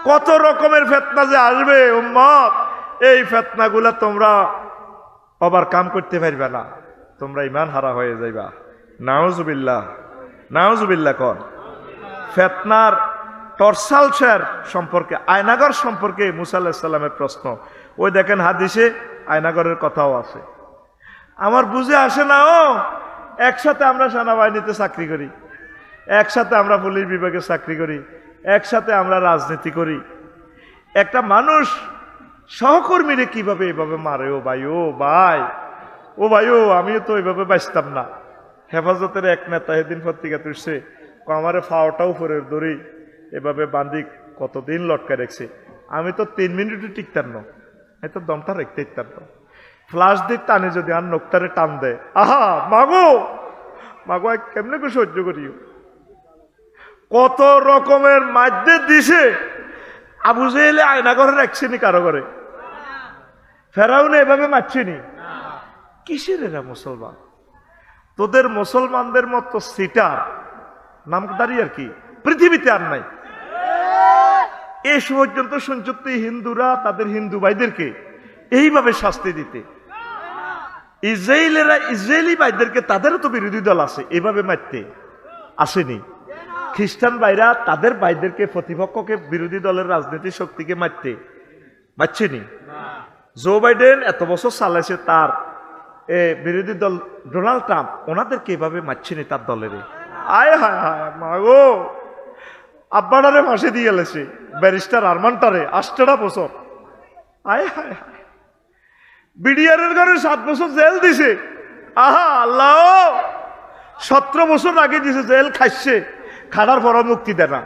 S1: কত রকমের ফেতনা যে আসবে উম্মত। এই ফেতনাগুলা তোমরা ওভারকাম করতে পারবে না, তোমরা ইমান হারা হয়ে যাইবা। নাউজুবিল্লাহ, নাউজুবিল্লাহ। কোন ফেতনার টর্সালসের সম্পর্কে, আয়নাগর সম্পর্কে মুসা আলাইহিস সালামের প্রশ্ন। ওই দেখেন হাদিসে আয়নাগরের কথাও আছে। আমার বুঝে আসে না, একসাথে আমরা সেনাবাহিনীতে চাকরি করি, একসাথে আমরা পুলিশ বিভাগে চাকরি করি, একসাথে আমরা রাজনীতি করি। একটা মানুষ সহকর্মীরে কিভাবে এভাবে মারে? ও ভাই, ও ভাই, ও ভাই, ও আমিও তো এইভাবে বাঁচতাম না। হেফাজতের এক নেতা এদিন পত্রিকা তুলছে, আমারে ফাওটা উপরের দড়ি এভাবে বান্ধি কতদিন লটকা রেখেছে, আমি তো 3 মিনিটও টিকতাম না, আমি তো দমটা রেখতে ইতাম না। ফ্লাশ দিয়ে টানে যদি আর নক্তারে টান দেয়, আহা মাগো মাগো, কেমনে করে সহ্য করিও। কত রকমের মাধ্যে দিছে। আবু জেহেলে আয়না ঘরে রাখছেনি কারো ঘরে, ফেরাউনে এভাবে মারছেনি। কিসের এরা মুসলমান? তোদের মুসলমানদের মতো সিটার নামদারি আর কি পৃথিবীতে আর নাই। এ পর্যন্ত শুনছি হিন্দুরা তাদের হিন্দু ভাইদেরকে এইভাবে শাস্তি দিতে, ইসরায়েলি ভাইদেরকে তাদেরও তো বিরোধী দল আছে, এভাবে মারতে আসেনি। খ্রিস্টান ভাইরা তাদের ভাইদেরকে, প্রতিপক্ষকে, বিরোধী দলের রাজনৈতিক শক্তিকে মারছেনি। জো বাইডেন এত বছর চালাইছে, তার বিরোধী দল ডোনাল্ড ট্রাম্প ওনাদেরকে এভাবে মারছেনি তার দলের। আয় হায় হায় মাগো, আব্বাটারে ফাঁসি দিয়ে গেলেছে, ব্যারিস্টার আরমানটারে 8টা বছর। আয় হায় হায়, বিডিআরের ঘরে 7 বছর জেল দিছে। আহা আল্লাহ, 17 বছর আগে দিছে জেল, খাইছে, খাটার পর মুক্তি দেয় না।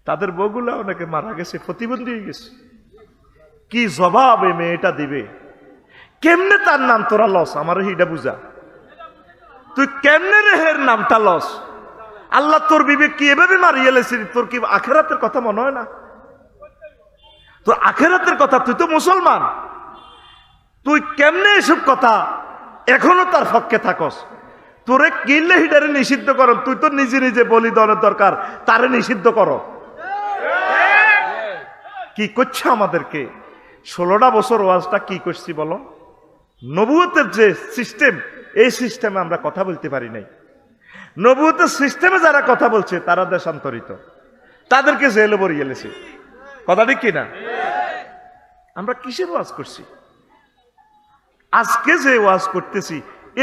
S1: তাদের বউগুলা অনেকে মারা গেছে, প্রতিবন্ধী হয়ে গেছে। কি জবাব এই মেয়েটা দিবে? কেমনে তার নাম তোরা লস? আমার হিটা বুঝা, তুই কেমনে রেহের নামটা লস? আল্লাহ তোর বিবেক কি এভাবে মারিয়ে লেছিস? তোর কি আখেরাতের কথা মনে হয় না? তোর আখেরাতের কথা, তুই তো মুসলমান, তুই কেমনে এসব কথা এখনো তার পক্ষে থাকস? তোরে কিনলে হিটারে নিষিদ্ধ কর, তুই তো নিজে নিজে বলিদানের দরকার, তারে নিষিদ্ধ করো। কি করছে আমাদেরকে? 16টা বছর ওয়াজটা কি করছি বলো? নবুয়তের যে সিস্টেম, এই সিস্টেমে আমরা কথা বলতে পারি নাই। নবুয়তের সিস্টেমে যারা কথা বলছে তারা দেশান্তরিত, তাদেরকে জেলে ভরিয়ে গেছে। কথা ঠিক কিনা? আমরা কিসের ওয়াজ করছি? আজকে যে ওয়াজ করতেছি,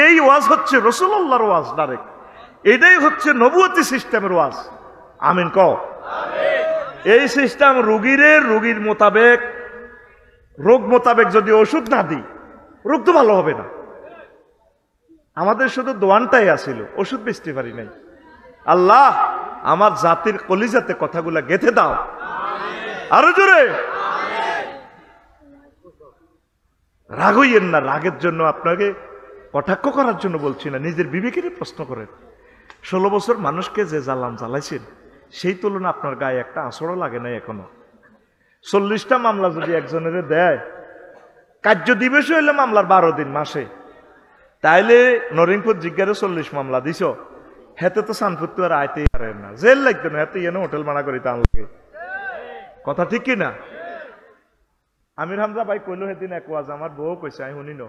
S1: এই ওয়াজ হচ্ছে রাসূলুল্লাহর ওয়াজ ডাইরেক্ট। এটাই হচ্ছে নবুয়তি সিস্টেমের ওয়াজ। আমিন কও। এই সিস্টেম রোগীর মোতাবেক, রোগ মোতাবেক যদি ওষুধ না দিই, রোগ তো ভালো হবে না। আমাদের শুধু দোয়ানটাই আসিল, ওষুধ বেচতে পারি নাই। আল্লাহ আমার জাতির কলিজাতে কথাগুলা গেঁথে দাও, আরো জোরে। রাগ হইয়েন না, রাগের জন্য আপনাকে কটাক্ষ করার জন্য বলছি না, নিজের বিবেকেরই প্রশ্ন করেন। 16 বছর মানুষকে যে জ্বালান জ্বালাইছেন, সেই তুলনা আপনার গায়ে একটা আঁচড়ও লাগে নাই এখনো। 40টা মামলা যদি একজনের দেয়, কার্য দিবস হইলে মামলার 12 দিন মাসে, তাইলে নরিংপুর জিজ্ঞারে 40 মামলা দিছ, হেতে তো সানপুর আর আইতেই পারেন না, জেল লাগতো না, হেতে এনে হোটেল মানা করি তার লাগে। কথা ঠিক কিনা? আমির হামজা ভাই কইলো সেদিন এক ওয়াজ, আমার বউ কইছে, আমি শুনি ন,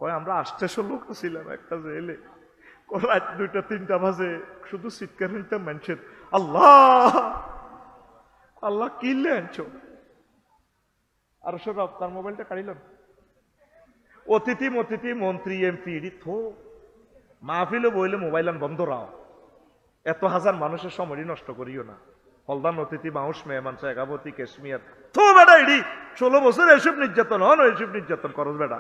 S1: কয় আমরা 800 লোক ছিলাম একটা জেলে, রাত 2টা-3টা বাজে শুধু চিৎকার হইতাম মানুষের, আল্লাহ আল্লাহ কিনলে আনছো। আর সব তার মোবাইলটা কাড়িলাম, অতিথি মন্ত্রী এমপি থো মাহফিলে বইলে মোবাইল বন্ধ রাও, এত হাজার মানুষের সময় নষ্ট করিও না। প্রধান অতিথি মাউস মেহমান শেখাবতী কাশ্মীর তো বেটা এডি 16 বছর এসব নির্যাতন হন এসব নির্যাতন করস বেটা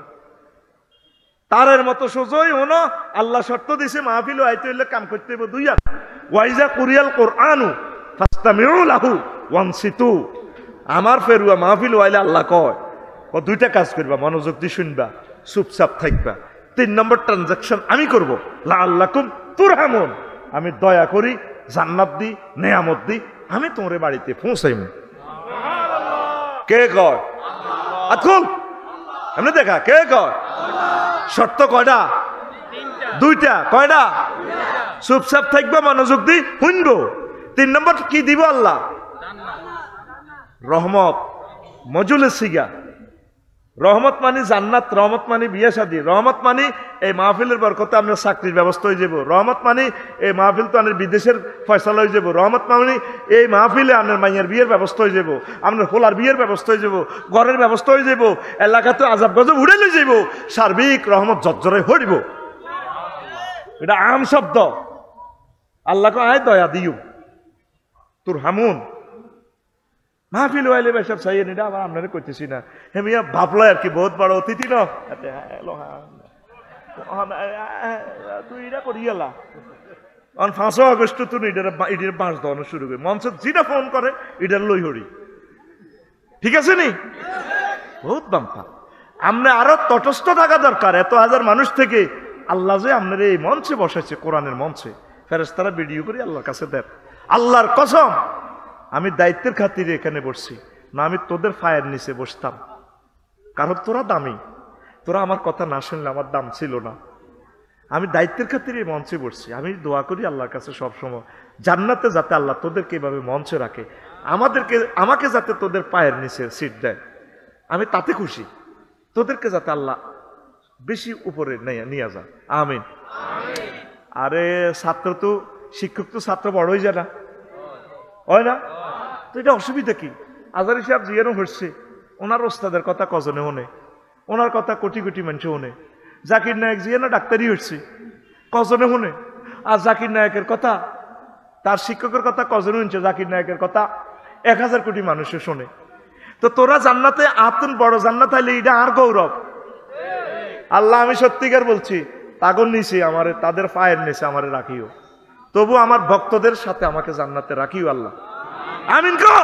S1: তারের মতো সোজই হনো আল্লাহ শর্ত দিছে মাহফিল আইতে হইলে কাম করতে হইব দুই আর ওয়াইজা কুরিয়াল কোরআনু ফাস্তামিউ লাহু ওয়ানসিতু আমার ফেরুয়া মাহফিল আইলে আল্লাহ কয় ও দুইটা কাজ করবা মনোযোগ দিয়ে শুনবা চুপচাপ থাকবা 3 নম্বর ট্রানজাকশন আমি করব লাআল্লাকুম তুরহামুন আমি দয়া করি জান্নাত দি নেয়ামত দি আমি তোমার বাড়িতে পৌঁছাইমু কে কয় আল্লাহ আতুল এমনি দেখা কে কয় শর্ত কয়টা দুইটা কয়টা চুপচাপ থাকবা মনোযোগ দি শুনবো 3 নম্বর কি দিব আল্লাহ রহমত মজুলে সিগা রহমত মানে জান্নাত রহমত মানে বিয়ে শাদী রহমত মানে এই মাহফিলের বরকতে আপনার চাকরির ব্যবস্থা হয়ে যাব রহমত মানে এই মাহফিল তো আপনার বিদেশের ফয়সালা হয়ে যাব রহমত মানে এই মাহফিলে আপনার মাইয়ার বিয়ের ব্যবস্থা হয়ে যাব আপনার হোলার বিয়ের ব্যবস্থা হয়ে যাব ঘরের ব্যবস্থা হয়ে যাব এলাকাতে আজাব গজব উড়ে নিয়ে যাব সার্বিক রহমত জর্জরে হইব এটা আম শব্দ আল্লাহকে আয় দয়া দিও তোর হামুন মাহফিল ওয়াইলে বেসব চাইয়ে নিটা আবার আপনারা করতেছি না হে মিয়া ভাবলো আর কি বহুত বড় অতিথি ন তুই এটা করি গেলা 5 আগস্ট তুই এটার বাঁশ দেওয়ানো শুরু করি মঞ্চ যেটা ফোন করে এটার লই হরি ঠিক আছে নি বহুত বাম্পা আপনি আরো তটস্থ থাকা দরকার এত হাজার মানুষ থেকে আল্লাহ যে আপনার এই মঞ্চে বসাইছে কোরআনের মঞ্চে ফেরেশতারা ভিডিও করে আল্লাহর কাছে দেন আল্লাহর কসম আমি দায়িত্বের খাতিরে এখানে বসছি না আমি তোদের ফায়ের নিচে বসতাম কারণ তোরা দামি তোরা আমার কথা না শুনলে আমার দাম ছিল না আমি দায়িত্বের খাতিরে মঞ্চে বসছি আমি দোয়া করি আল্লাহর কাছে সবসময় জান্নাতে যাতে আল্লাহ তোদেরকে এভাবে মঞ্চে রাখে আমাকে যাতে তোদের পায়ের নিচে সিট দেয় আমি তাতে খুশি তোদেরকে যাতে আল্লাহ বেশি উপরে নিয়ে যায় আমিন আরে ছাত্র তো শিক্ষক তো ছাত্র বড় হয়ে যায় না হয় না তো এটা অসুবিধা কি আজারি সাহেব জিয়ানো হচ্ছে ওনার ওস্তাদের কথা কজনে হনে ওনার কথা কোটি কোটি মানুষ হনে জাকির নায়ক জিয়ানো ডাক্তারি হচ্ছে কজনে হনে আর জাকির নায়কের কথা তার শিক্ষকের কথা কজনে শুনছে জাকির নায়কের কথা 1000 কোটি মানুষে শোনে তো তোরা জান্নাতে আতুন বড় জান্নাত হইলে এটা আর গৌরব আল্লাহ আমি সত্যিকার বলছি তাগর নিচে আমারে তাদের পায়ের নিচে আমারে রাখিও তবু আমার ভক্তদের সাথে আমাকে জান্নাতে রাখিও আল্লাহ আমিন কো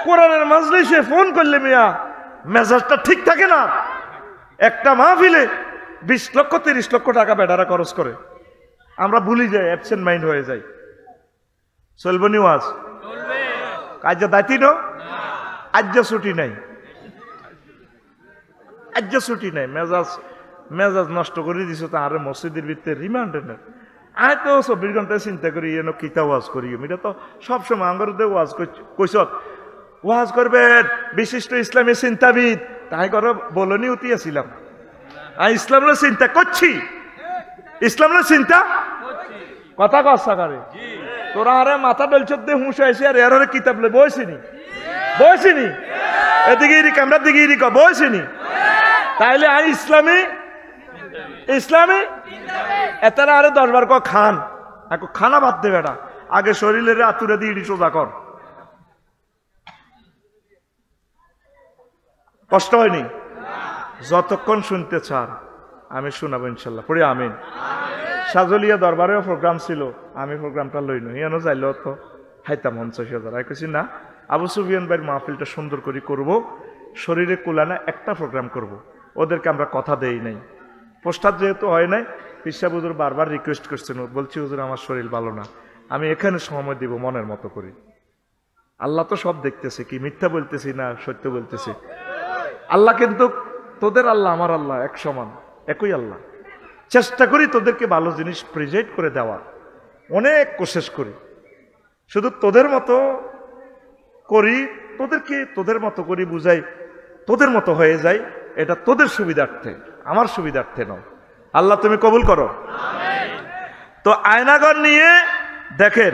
S1: কোরআনের মাজলিসে ফোন করলে মিয়া মেজাজটা ঠিক থাকে না একটা মাহফিলে 20 লক্ষ 30 লক্ষ টাকা বেটারা খরচ করে আমরা ভুলি যাই অ্যাবসেন্ট মাইন্ড হয়ে যাই চলবে নি ওয়াজ চলবে কাজ দাইতি না আজ ছুটি নাই আজ ছুটি নাই মেজাজ নষ্ট করে দিছো তো আরে মসজিদের ভিতরে রিমান্ডে না আয় তো 24 ঘন্টায় চিন্তা করি এনে কিতা ওয়াজ করি এটা তো সবসময় আমার ওয়াজ কইস ওয়াজ করবেন বিশিষ্ট ইসলামী চিন্তাবিদ তাই করে বলনি উঠিয়েছিলাম আমি ইসলামের চিন্তা করছি ইসলামের চিন্তা কথা কসা করে তোরা আরে মাথা ডলছত দিয়ে হুঁশ হয়েছে আর এর কিতাব লে বসিনি এদিকে ক্যামেরার দিকে বসিনি তাইলে আই ইসলামী এতারা আরে 10 বার খান খানা বাদ দে বেটা আগে শরীরের আতুরে দিয়ে সোজা কর কষ্ট হয়নি যতক্ষণ শুনতে চান আমি শোনাবো ইনশাল্লাহ পড়ি আমিন সাজলিয়া দরবারেও প্রোগ্রাম ছিল আমি প্রোগ্রামটা লই নই এনো যাইল তো হাইতাম 50,000 আমি কইছি না আবু সুফিয়ান ভাইয়ের মাহফিলটা সুন্দর করে করব শরীরে কুলানা একটা প্রোগ্রাম করব ওদেরকে আমরা কথা দেই নাই পোস্টার যেহেতু হয় নাই পিসা হুজুর বারবার রিকোয়েস্ট করছেন বলছি হুজুর আমার শরীর ভালো না আমি এখানে সময় দিব মনের মতো করি আল্লাহ তো সব দেখতেছে কি মিথ্যা বলতেছি না সত্য বলতেছি আল্লাহ কিন্তু তোদের আল্লাহ আমার আল্লাহ এক সমান একই আল্লাহ চেষ্টা করি তোদেরকে ভালো জিনিস প্রেজেন্ট করে দেওয়া অনেক কোশিশ করি শুধু তোদের মতো করি তোদেরকে তোদের মতো করি বুঝাই তোদের মতো হয়ে যায় এটা তোদের সুবিধার্থে আমার সুবিধার্থে নয় আল্লাহ তুমি কবুল করো তো আয়নাগর নিয়ে দেখেন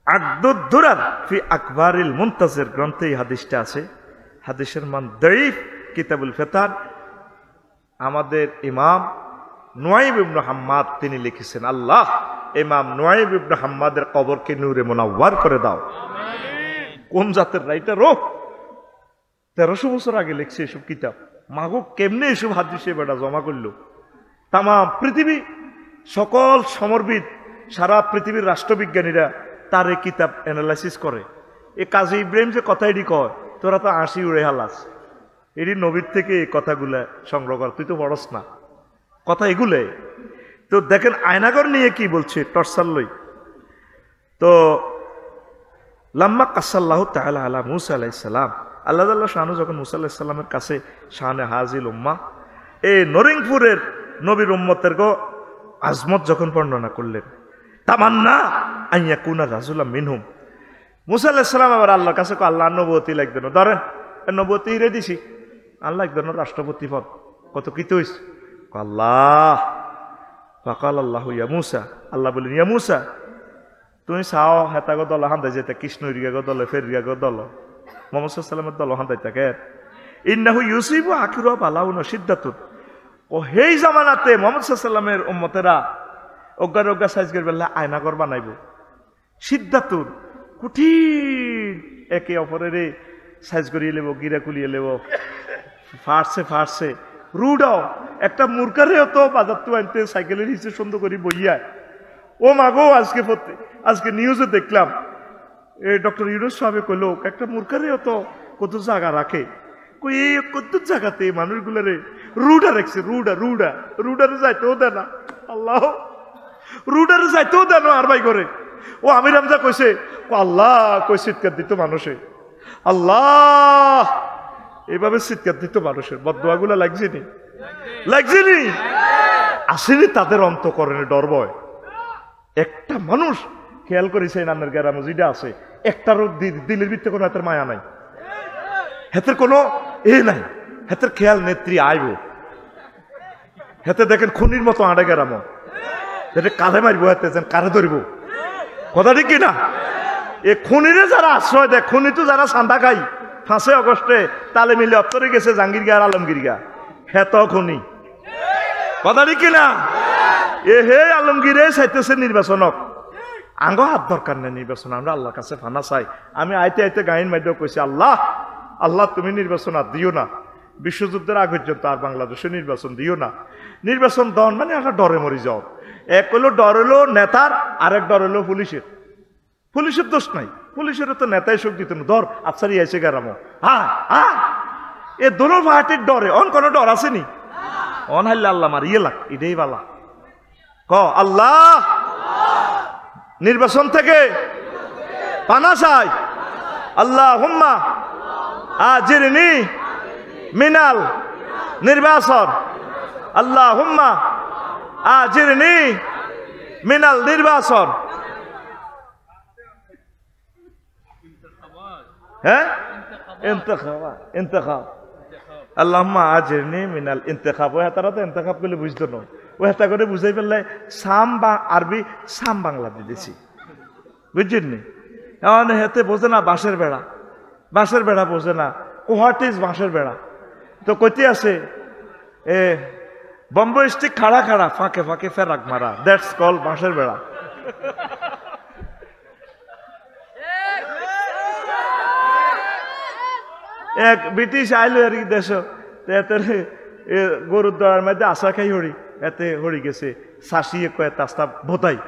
S1: আকদুদ্দুরার ফি আকবারিল মুনতাজির গ্রন্থে এই হাদিসটা আছে হাদিসের মান দাঈফ কিতাবুল ফিতান আমাদের ইমাম নুয়াইব ইবনে হাম্মাদ তিনি লিখেছেন, আল্লাহ ইমাম নুয়াইব ইবনে হাম্মাদের কবরকে নূরে মুনাওয়ার করে দাও। কোন জাতের রাইটার? 1300 বছর আগে লিখছে এসব কিতাব। মাগো কেমনে এসব হাদিসে বেটা জমা করলো? তাম পৃথিবী সকল সমরবিদ, সারা পৃথিবীর রাষ্ট্রবিজ্ঞানীরা তার এই কিতাব অ্যানালাইসিস করে। এ কাজী ইব্রাহিম যে কথা এটি কয়, তোরা তো আসি উড়ে হালাস, এটি নবীর থেকে এই কথাগুলা সংগ্রহ কর, তুই তো পড়স না কথা এগুলো। তো দেখেন আয়নাগর নিয়ে কি বলছে টর্সাল লই। তো লাম্মা কাসাল্লাহ তাআলা আলা মুসা আলাইহিস সালাম, আল্লাহ শাহানু যখন মুসা আলাইহিস সালামের কাছে শাহানে হাজিল উম্মাহ এই নরিংপুরের নবীর উম্মতের গো আজমত যখন বর্ণনা করলেন, তামান্না আইয়া কুনা রাজুলা মিনহুম, মুসা আলাইহিস সালাম আবার আল্লাহর কাছে আল্লাহ নবুয়তি লাগবে না, ধরেন নবুয়তি হিরে দিছি, আল্লাহ একজন রাষ্ট্রপতি পদ কত কি তুইস আল্লাহ। ফাকাল আল্লাহু ইয়া মুসা, আল্লাহ বলেন ইয়া মুসা তুমি চাও হেতাগো দল হান্দাই যেতে, কৃষ্ণ ইরিগাগো দল, ফেরিগাগো দল, মুহাম্মদ সাল্লাল্লাহু আলাইহি ওয়াসাল্লামের দল হান্দাই থাকে। ইন্নাহু ইউসিবু আখিরু বালাউন সিদ্দাতুন, ও হেই জামানাতে মুহাম্মদ সাল্লাল্লাহু আলাইহি ওয়াসাল্লামের উম্মতেরা অজ্ঞার অজ্ঞা সাইজ করে বেলা আয়নাগর বানাইব। সিদ্দাতুন কঠিন, একে অপরের সাইজ করিয়ে লেব, গিরা কুলিয়ে লেব, ফার্সে রুডাও একটা মূর্খারেও তো বাজার তো আনতে সাইকেলের হিসেবে সুন্দর করে বইয়া। ও মাগো আজকে নিউজে দেখলাম ডক্টর ইউনুস সাহেব কইল একটা মূর্খারেও তো কত জায়গা রাখে, কই এই কত জায়গাতে মানুষগুলারে রুডা রাখছে, রুডারে যাইতেও দেয় না, আল্লাহ রুডারে যাইতেও দেয় না আর ভাই করে। ও আমির হামজা কইছে আল্লাহ কই চিৎকার দিত মানুষে, আল্লাহ এভাবে চিৎকার দিত মানুষের বদদোয়াগুলা লাগছেনি আসেনি তাদের অন্তঃকরণে ডর ভয়। একটা মানুষ খেয়াল করেছে নানের গ্রামে যেটা আছে, একটারও দিলের ভিত্তি কোনো হাতের মায়া নাই, হাতের কোনো নাই, হাতের খেয়াল নেত্রী আইব, হাতে দেখেন খুনির মতো আড়ে গ্রামও, যেটা কাঁধে মারবো, হাতে যেন কাঁধে ধরবো, কথা ঠিক কিনা? এ খুনিরে যারা আশ্রয় দেয়, খুনি তো যারা চান্দা খাই 5 আগস্টে তালে মিলে অত্তরে গেছে জাহাঙ্গীর গা আর আলমগীর গা, হেত খুনি, কথা ঠিক কিনা? এ হে আলমগীরে চাইতেছে নির্বাচনক, আঙ্গ হাত দরকার নেই নির্বাচন, আমরা আল্লাহর কাছে ফানা চাই। আমি আইতে গাইন মাধ্যমে কইছি আল্লাহ তুমি নির্বাচন আর দিও না, বিশ্বযুদ্ধের আগ পর্যন্ত আর বাংলাদেশে নির্বাচন দিও না। নির্বাচন দন মানে একটা ডরে মরি যাও, এক হলো ডর হলো নেতার, আরেক ডর হলো পুলিশের দোষ নাই, পুলিশের তো নেতাই শোক দিত না, ধর আফসারি আইসে গেরামো, এ দোনো পার্টির ডরে অন কোনো ডর আসেনি, অন হাইলে আল্লাহ মার ইয়ে লাগ এটাই বালা। আল্লাহ নির্বাচন থেকে পানা চাই, আল্লাহ হুম্মা আজিরনি মিনাল নির্বাচন, আল্লাহ হুম্মা আজিরনি মিনাল নির্বাচন। হ্যাঁ ইন্তেখাব, আল্লাহুম্মা আজিরনি মিনাল ইন্তেখাব। ও তারা তো ইন্তেখাব করলে বুঝতো না, ও হেতা করে বুঝাই ফেললে সাম বা আরবি সাম বাংলা দিয়েছি, বুঝছেন নি? এখন হেতে বোঝে না বাঁশের বেড়া বোঝে না, হোয়াট ইজ বাঁশের বেড়া। তো কইতে আছে বম্বে স্টিক খাড়া ফাঁকে ফাঁকে ফেরাক মারা, দ্যাটস কল বাঁশের বেড়া। এক ব্রিটিশ আইলো আর কি দেশ, গরুর দড়ার মধ্যে আশা খাই হরি, এতে হরি গেছে শাসিয়ে কয়ে তাস্তা বোধাই।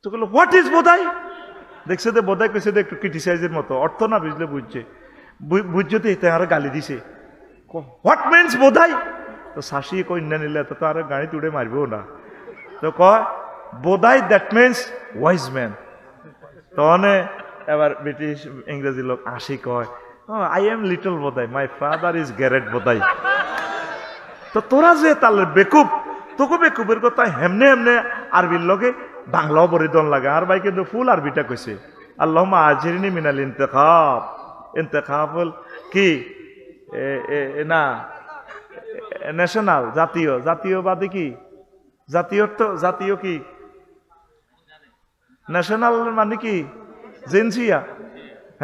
S1: তো বললো হোয়াট ইজ বোধাই? দেখছে তো বোধাই কইছে একটু ক্রিটিসাইজের মতো, অর্থ না বুঝলে বুঝছে তো এতে আর গালি দিছে, হোয়াট মিনস বোধাই? তো শাসিয়ে কই না নিলে তো আর গাড়ি তুড়ে মারবেও না, তো কয় বোধাই দ্যাট মিনস ওয়াইজ ম্যান। তখন এবার ব্রিটিশ ইংরেজি লোক আসি কয় আই এম লিটল বোধাই, মাই ফাদার ইজ গ্যারেট বোধাই। তো তোরা যে তাহলে বেকুব, তোকে বেকুবের কথা হেমনে আরবির লগে বাংলাও বরিদন লাগে, আর ভাই কিন্তু ফুল আরবিটা কইছে আল্লাহুম্মা আজিরনি মিনাল ইন্তেখাব। ইন্তেখাব কি না ন্যাশনাল, জাতীয়বাদী কি জাতীয় কি ন্যাশনাল মানে কি জিনসিয়া।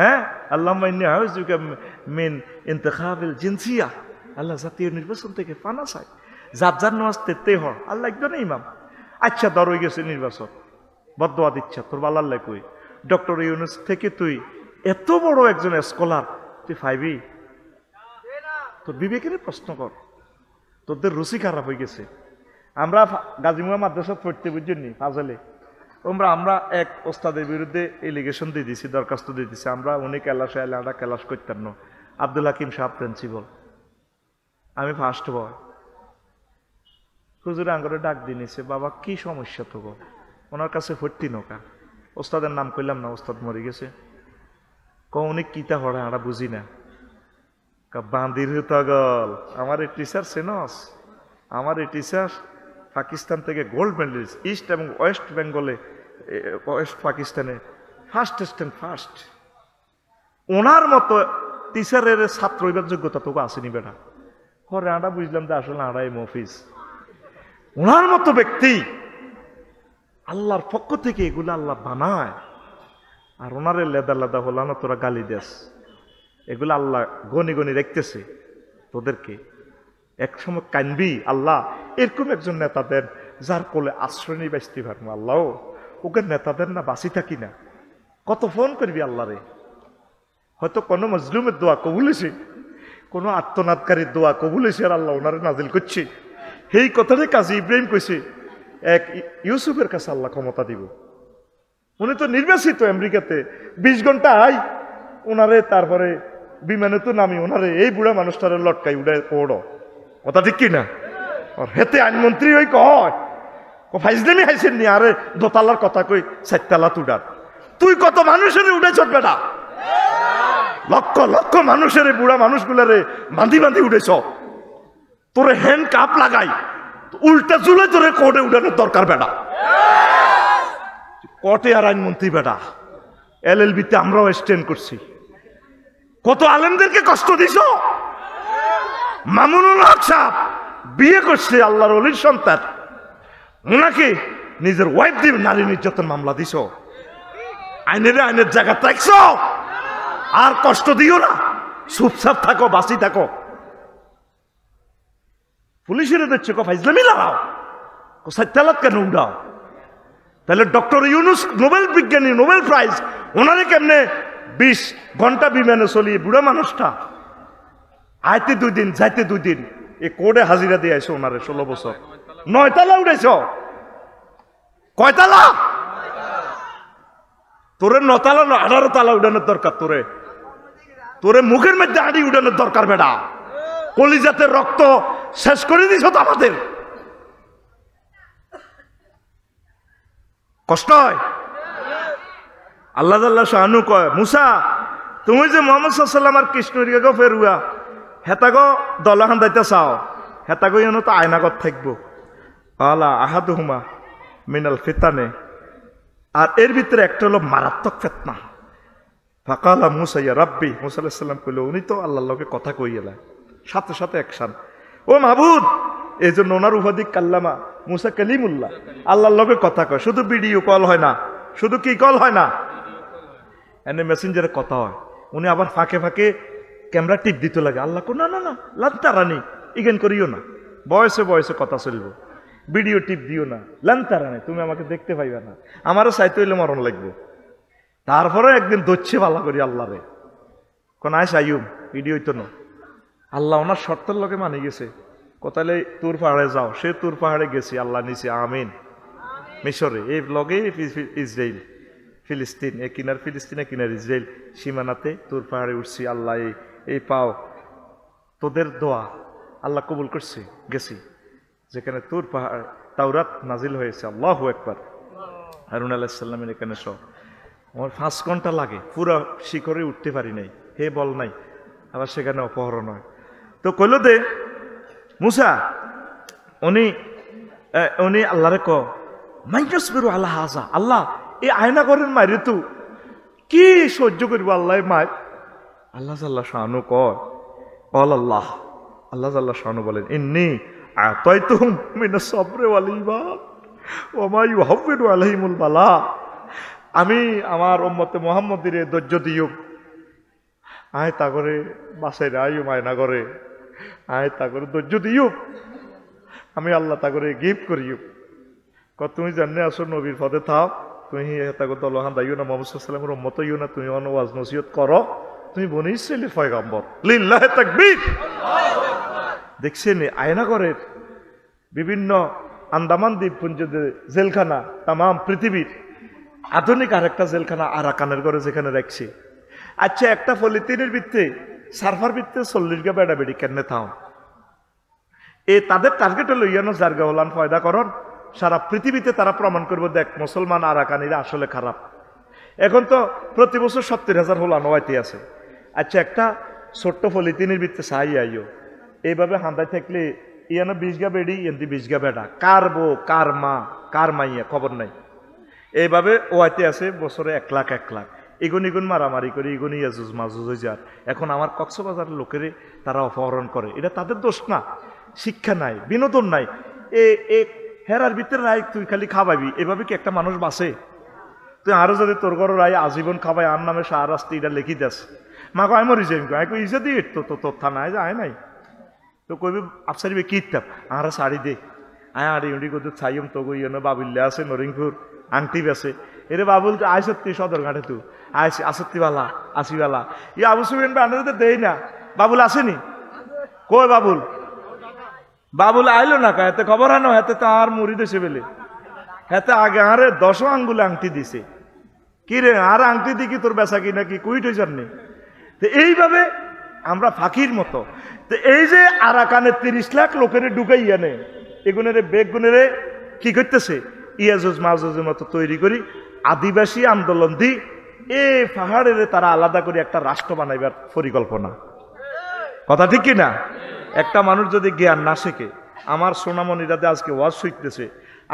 S1: হ্যাঁ আল্লাহুম্মা ইন্নী আউযুবিকা মিন ইন্তিখাবিল জিনসিয়া, আল্লাহ জাতীয় নির্বাচন থেকে পানা চাই। যার যার নামাজ তেতেই হর, আল্লাহ একজন ইমাম। আচ্ছা ধর হয়ে গেছে নির্বাচন, বদদোয়া দিচ্ছা তোর বাল আল্লাহ কই, ডক্টর ইউনুস থেকে তুই এত বড় একজন স্কলার তুই পাইবি? তোর বিবেকের প্রশ্ন কর, তোদের রুচি খারাপ হয়ে গেছে। আমরা গাজীমুয়া মাদ্রাসা পড়তে বুঝিনি ফাজলে, আমরা এক ওস্তাদের বিরুদ্ধে এলিগেশন দিয়ে দিছি, দরখাস্ত দিয়ে দিছি। আমরা উনি ক্যালাসে এলে আমরা ক্যালাস করতাম না। আব্দুল হাকিম সাহেব প্রিন্সিপাল, আমি ফার্স্ট বয়। হুজুর আঙ্গরে ডাক দিয়ে নিছে, বাবা কি সমস্যা তো গো? ওনার কাছে ভর্তি নৌকা, ওস্তাদের নাম কইলাম না, ওস্তাদ মরে গেছে। উনি কিতা হরে আমরা বুঝি না। বান্দির হতগল, আমার এই টিচার সেনস, আমার এই টিচার পাকিস্তান থেকে গোল্ড মেডেলিস্ট, ইস্ট এবং ওয়েস্ট বেঙ্গলে, ওয়েস্ট পাকিস্তানে ফার্স্ট। ওনার মতো টিচারের ছাত্র হইবার যোগ্যতা তোকে আসেনি বেটা। পরে আমরা বুঝলাম যে আসলে আড়াই মফিজ। ওনার মতো ব্যক্তি আল্লাহর পক্ষ থেকে এগুলো আল্লাহ বানায়, আর ওনারে লেদা লেদা হলো না তোরা গালি দেস। এগুলো আল্লাহ গনি গনি দেখতেছে তোদেরকে। এক সময় কানবি, আল্লাহ এরকম একজন নেতা দেন যার কোলে আশ্রয় নিয়ে বাঁচতে পারবো। আল্লাহ ওকে নেতা দেন না, বাঁচি থাকি না। কত ফোন করবি আল্লাহরে। হয়তো কোনো মজলুমের দোয়া কবুল হয়েছে, কোনো আত্মনাদকারীর দোয়া কবুল হয়েছে, আর আল্লাহ ওনারে নাজিল করছে। সেই কথাটাই কাজী ইব্রাহিম কইছে, এক ইউসুফের কাছে আল্লাহ ক্ষমতা দিব। উনি তো নির্বাচিত আমেরিকাতে, 20 ঘন্টা আই ওনারে, তারপরে বিমানে তো নামি ওনারে এই বুড়া মানুষটারে লটকাই উড়ায় পড়ো। কথা ঠিক কিনা? আর হেতে আইনমন্ত্রী ওই কয় ফাইজলামি হাইছেন নি, আরে দোতালার কথা কই 4 তালা তুডার। তুই কত মানুষের উড়ে চট বেটা, লক্ষ লক্ষ মানুষের বুড়া মানুষগুলারে বাঁধি বাঁধি উঠেছ। তোরে হ্যান্ড কাপ লাগাই উল্টা চুলে তোরে কোর্টে উঠানোর দরকার বেটা। কোর্টে আর আইনমন্ত্রী বেটা, LLB-তে আমরাও স্ট্যান্ড করছি। কত আলেমদেরকে কষ্ট দিছ। মামুনুল হক সাহেব বিয়ে করছে আল্লাহর ওলির সন্তান, ওনাকে নিজের ওয়াইফ দিয়ে নারী নির্যাতন মামলা দিছ। আইনের জায়গা রাখছ, আর কষ্ট দিও না, চুপচাপ থাকো, বাঁচি থাকো। পুলিশের দেখছো ফাইজলামি লাগাও, সাইতালাত কেন উড়াও? তাহলে ডক্টর ইউনুস নোবেল বিজ্ঞানী, নোবেল প্রাইজ, ওনারে কেমনে 20 ঘন্টা বিমানে চলিয়ে বুড়া মানুষটা আইতে 2 দিন যাইতে 2 দিন এ কোর্টে হাজিরা দিয়ে আসো ওনারে 16 বছর। 9 তালা উঠেছ, কয়তালা? তোরে 9 তালা 18 তালা উঠানোর দরকার। তোরে মুখের মধ্যে আড়ি উঠানোর দরকার বেটা। কলিজাতে রক্ত শেষ করে দিছ তো আমাদের। কষ্ট হয়। আল্লাহ শাহানু কয়, মুসা তুমি যে মোহাম্মদ সাল্লাল্লাহু আর কৃষ্ণরিয়াকে ফেরুয়া হেতাগো দলাহান দাইতে চাও, হেতাগো ইয়নো তো আয়নাগত থাকবো। আলা আহাদুহুমা মিনাল ফিতানে, আর এর ভিতরে একটা হলো মারাত্মক ফিতনা। ফাকালা মুসা ইয়া রাব্বি, মুসা আলাইহিস সালাম কইল উনি তো আল্লাহর লগে কথা কইলা, সাথে সাথে অ্যাকশন। ও মাবুদ, এই জন্য ওনার উপাধি কাল্লামা মুসা কালিমুল্লাহ, আল্লাহর লগে কথা কয়। শুধু ভিডিও কল হয় না, শুধু কি কল হয় না, এনে মেসেঞ্জারে কথা হয়। উনি আবার ফাঁকে ফাঁকে ক্যামেরা টিপ দিতে লাগে। আল্লাহ কো না না না লান্তারানি ইগেন করিও না, বয়সে বয়সে কথা চলবো, ভিডিও টিপ দিও না, লান্তারানি তুমি আমাকে দেখতে পাইবা না, আমারও চাইতে হইলে মরণ লাগবে। তারপরে একদিন দচ্ছে ভালো করি আল্লাহ রে কোন আইস আইম ভিডিও হইতো না। আল্লাহ ওনার শর্তের লগে মানি গেছে, কোথালে তুর পাহাড়ে যাও, সে তুর পাহাড়ে গেছি, আল্লাহ নিছে আমিন। মিশরে এই লগে ইসরায়েল ফিলিস্তিন, এ কিনার ফিলিস্তিন, এ কিনার ইসরায়েল সীমানাতে তুর পাহাড়ে উঠছি। আল্লাহ এই পাও তোদের দোয়া আল্লাহ কবুল করছে, গেছি যেখানে তুর পাহাড় তাওরাত নাজিল হয়েছে। আল্লাহু আকবার। হারুন আলাইহিস সালামের এখানে সব আমার 5 ঘন্টা লাগে, পুরো শিখরে উঠতে পারি নাই, হে বল নাই, আবার সেখানে অপহরণ হয়। তো কইল দে মুসা, উনি আল্লাহরে ক মাইনাস বেরো আল্লাহ হাজা, আল্লাহ এই আয়না করেন মারি তু কি সহ্য করবো আল্লাহ মায়। আল্লাহ জাল্লা শানু কয় অল আল্লাহ, আল্লাহ জাল্লা শানু বলেন ইন্নী আতাইতুহুম মিনাস সাবরি ওয়াল ঈমান ওয়া মা ইউহাব্বিরু আলাইহিমুল বালা। আমি আমার উম্মতে মুহাম্মদের ধৈর্য দিও, আয় তা করে বাসায় আয়ু মায়না করে, আয় তা করে ধৈর্য দিও, আমি আল্লাহ তা করে গিফট করিও তুমি জানে আসো নবীর পদে থাও তুমি তাকে দলহান দাইও না মোহাম্মদ সাল্লামের উম্মত হইও না তুমি ওয়াজ নসিহত করো তুমি বনি ইসরাইলের পয়গম্বর লিল্লাহি তাকবীর। দেখছেন আয়নাগরের বিভিন্ন আন্দামান দ্বীপপুঞ্জের জেলখানা তাম পৃথিবীর আধুনিক আরেকটা জেলখানা আরাকানের ঘরে যেখানে রাখছে। আচ্ছা একটা পলিথিনের ভিত্তে সার্ফার ভিত্তে 40 গা বেড়া বেড়ি কেন থাও তাদের টার্গেটে লইয়ানো জারগা হলান ফয়দা করন সারা পৃথিবীতে তারা প্রমাণ করবো দেখ মুসলমান আরাকানিরা আসলে খারাপ। এখন তো প্রতি বছর 70,000 হলানো হইতে আছে। আচ্ছা একটা ছোট্ট পলিথিনের ভিত্তে সাই আইও এইভাবে হান্দায় থাকলে ইয়ানো 20 গা বেড়ি এমনি 20 গা বেড়া কার বউ কার মা কার মাইয়া খবর নাই। এইভাবে ওয়াইতে আছে বছরে 1 লাখ 1 লাখ এগুন এগুন মারামারি করে এগুন ইয়াজুজ মাজুজ হয়ে যার। এখন আমার কক্সবাজারের লোকেরে তারা অপহরণ করে, এটা তাদের দোষ না। শিক্ষা নাই, বিনোদন নাই, এ হেরার ভিতরে রায় তুই খালি খাবাবি, এভাবে কি একটা মানুষ বাঁচে? তুই আরো যদি তোর ঘর রায় আজীবন খাবাই আর নামে সারাস্তি এটা লিখি দাস মা কয় মরি যাই কই ইসে দিয়ে তো তোর থানায় যায় নাই তো কইবি আফসারিবে কি ইত্যাপ আর শাড়ি দে আয় আড়ি উড়ি করতে ছাইম তো গই বাবুল্লে আছে নরিংপুর আংটি বেছে এরে বাবুল আয় সত্যি সদর ঘাটে তু আয় আসত্তি বালা আসিবালা ই আবু সুফিয়ান বান্ডারে দেই না। বাবুল আসেনি কই বাবুল বাবুল আইলো না এতে খবর আনো হাতে তো আর মুড়ি দেশে বেলে হাতে আগে আরে 10 আঙ্গুলে আংটি দিছে কি রে আর আংটি দি কি তোর বেচা কি নাকি কুইট হয়ে যাননি। তো এইভাবে আমরা ফাঁকির মতো তো এই যে আরাকানে 30 লাখ লোকের ঢুকাইয়া নে এগুনের বেগ গুনেরে কি করতেছে ইয়াজুজ মাজুজের মতো তৈরি করি আদিবাসী আন্দোলন দি এই পাহাড়ের তারা আলাদা করে একটা রাষ্ট্র বানাইবার পরিকল্পনা। কথা ঠিক কিনা? একটা মানুষ যদি জ্ঞান না শেখে, আমার সোনামণিরাতে আজকে ওয়াজ শিখতেছে,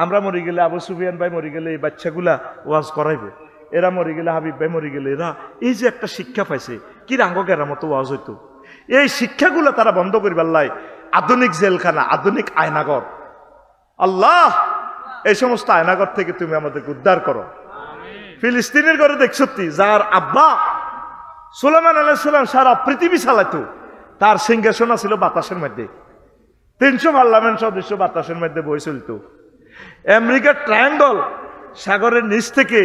S1: আমরা মরি গেলে আবু সুফিয়ান ভাই মরি গেলে এই বাচ্চাগুলা ওয়াজ করাইবো, এরা মরি গেলে হাবিব ভাই মরি গেলে এরা এই যে একটা শিক্ষা পাইছে কি রাঙ্গকের মতো ওয়াজ হইতো, এই শিক্ষাগুলো তারা বন্ধ করিবার লাই আধুনিক জেলখানা আধুনিক আয়নাগর। আল্লাহ এই সমস্ত আয়নাগর থেকে তুমি আমাদেরকে উদ্ধার করো। ফিলিস্তিনের ঘরে দেখছতি যার আব্বা সুলাইমান আলাইহিস সালাম সারা পৃথিবী চালাইতো, তার সিংহাসন ছিল বাতাসের মধ্যে, 300 পার্লামেন্ট সদস্য বাতাসের মধ্যে বই চলত। আমেরিকার ট্রায়াঙ্গল সাগরের নিচ থেকে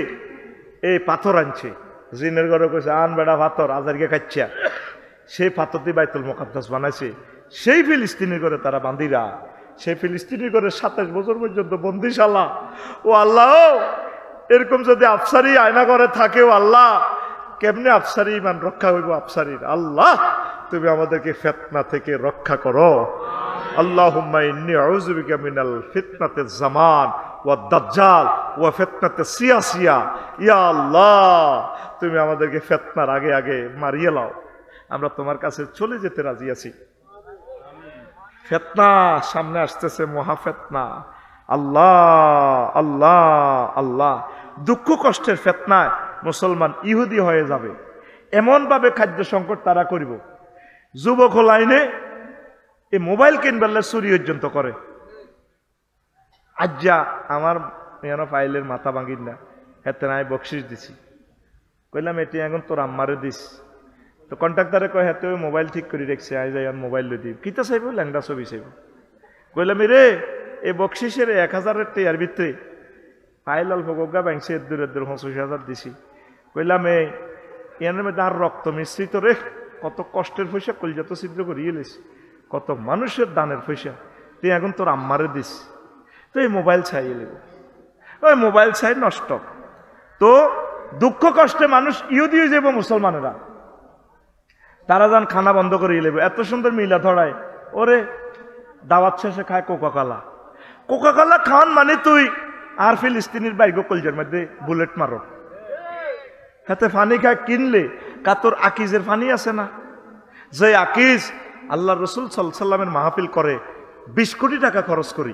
S1: এই পাথর আনছে, জিনের ঘরে কইছে আন বেড়া পাথর আজারকে খাচ্ছা, সেই পাথর দিয়ে বাইতুল মুকাদ্দাস বানাইছে। সেই ফিলিস্তিনের ঘরে তারা বান্দিরা, সেই ফিলিস্তিনের ঘরে 27 বছর পর্যন্ত বন্দিশালা। ও আল্লাহ এরকম যদি আফসারি আয়না ঘরে থাকে, ও আল্লাহ কেমনে আফসারি ইমান রক্ষা হইব আফসারির? আল্লাহ তুমি আমাদেরকে ফিতনা থেকে রক্ষা করো। আল্লাহুম্মা ইন্নী আউযু বিকা মিনাল ফিতনাতিজ জামান ওয়া দাজ্জাল ওয়া ফিতনাতিস সিয়াসিয়া। ইয়া আল্লাহ তুমি আমাদেরকে ফিতনার আগে আগে মারিয়ে লাও, আমরা তোমার কাছে চলে যেতে রাজি আছি। ফিতনা সামনে আসতেছে, মহা ফিতনা। আল্লাহ আল্লাহ আল্লাহ দুঃখ কষ্টের ফিতনায় মুসলমান ইহুদি হয়ে যাবে, এমন ভাবে খাদ্য সংকট তারা করিব। যুবক লাইনে এই মোবাইল কিনবেলে চুরি পর্যন্ত করে। আজ্জা আমার ফাইলের মাথা ভাঙিন না, হেতে নাই বকশিস দিছি, কইলাম এটি এখন তোর আম্মারে দিস। তো কন্ট্রাক্টারে কয় হাতে ওই মোবাইল ঠিক করে রেখছে, আই যাই মোবাইল লই দিই, কিতা চাইব ল্যাংডা ছবি চাইব। কইলাম রে এই বকশিসের 1000-এর টেয়ার ভিতরে ফাইল অল্প গোগা ব্যাংসে দূরে 25,000 দিছি। কইলাম এর মধ্যে আর রক্ত মিশ্রিত রে, কত কষ্টের পয়সা কলজাত ছিদ্র করিয়ে লেছি, কত মানুষের দানের পয়সা, তুই এখন তোর আম্মারে দিস। তো এই মোবাইল ছাইয়ে নেব, ওই মোবাইল ছাই নষ্ট। তো দুঃখ কষ্টে মানুষ ইহুদি হয়ে যাব মুসলমানেরা, তারা যান খানা বন্ধ করিয়ে নেবে। এত সুন্দর মিলা ধরায়, ওরে দাওয়াত শেষে খায় কোকা কোলা খান মানে তুই আর ফিলিস্তিনির বাইগো কলজার মধ্যে বুলেট মারো। হাতে ফানি খায় কিনলে কাতর আকিজের ফানি আছে না, যে আকিজ আল্লাহ রসুল সাল্লামের মাহফিল করে 20 কোটি টাকা খরচ করি।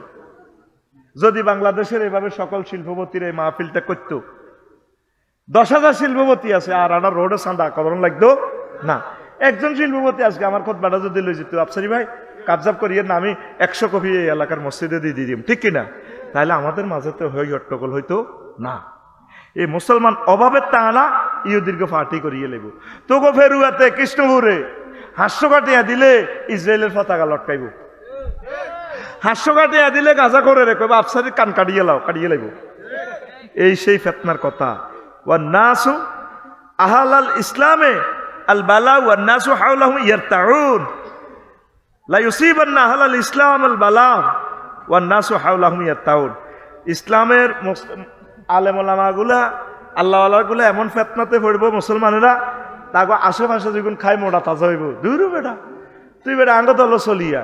S1: যদি বাংলাদেশের এভাবে সকল শিল্পপতির এই মাহফিলটা করত, 10,000 শিল্পপতি আছে আর আনা রোডে সান্দা কবরণ লাগতো না। একজন শিল্পপতি আজকে আমার খোদবাটা যদি লই যেত, আফসারি ভাই কাবজাব করিয়ে না আমি 100 কপি এই এলাকার মসজিদে দিয়ে দিম, ঠিক কিনা? তাহলে আমাদের মাঝে তো হট্টগোল হইতো না। এই মুসলমান অভাবের টানা ইহুদিরকে ফাটি করিয়ে লেব। তোকে ফেরুয়াতে কৃষ্ণপুরে 500 কাটিয়া দিলে ইসরায়েলের পতাকা লটকাইব, 500 কাটিয়া দিলে গাজা করে রেখো আফসারি কান কাটিয়ে লাইব। এই সেই ফিতনার কথা। ওয়ান নাসু আহলাল ইসলামে আল বালা ওয়ান নাসু হাওলাহুম ইয়ারতাউন লা ইউসিবান্না আহলাল ইসলাম আল বালা ওয়ান নাসু হাওলাহুম ইয়ারতাউন। ইসলামের আলেম ওলামাগুলা আল্লাহওয়ালাগুলা এমন ফিতনাতে পড়ব মুসলমানেরা তাগো আশেপাশে যখন খাই মোটা তাজা হইব। দূর বেটা তুই বেটা আঙ্গ দল চলিয়া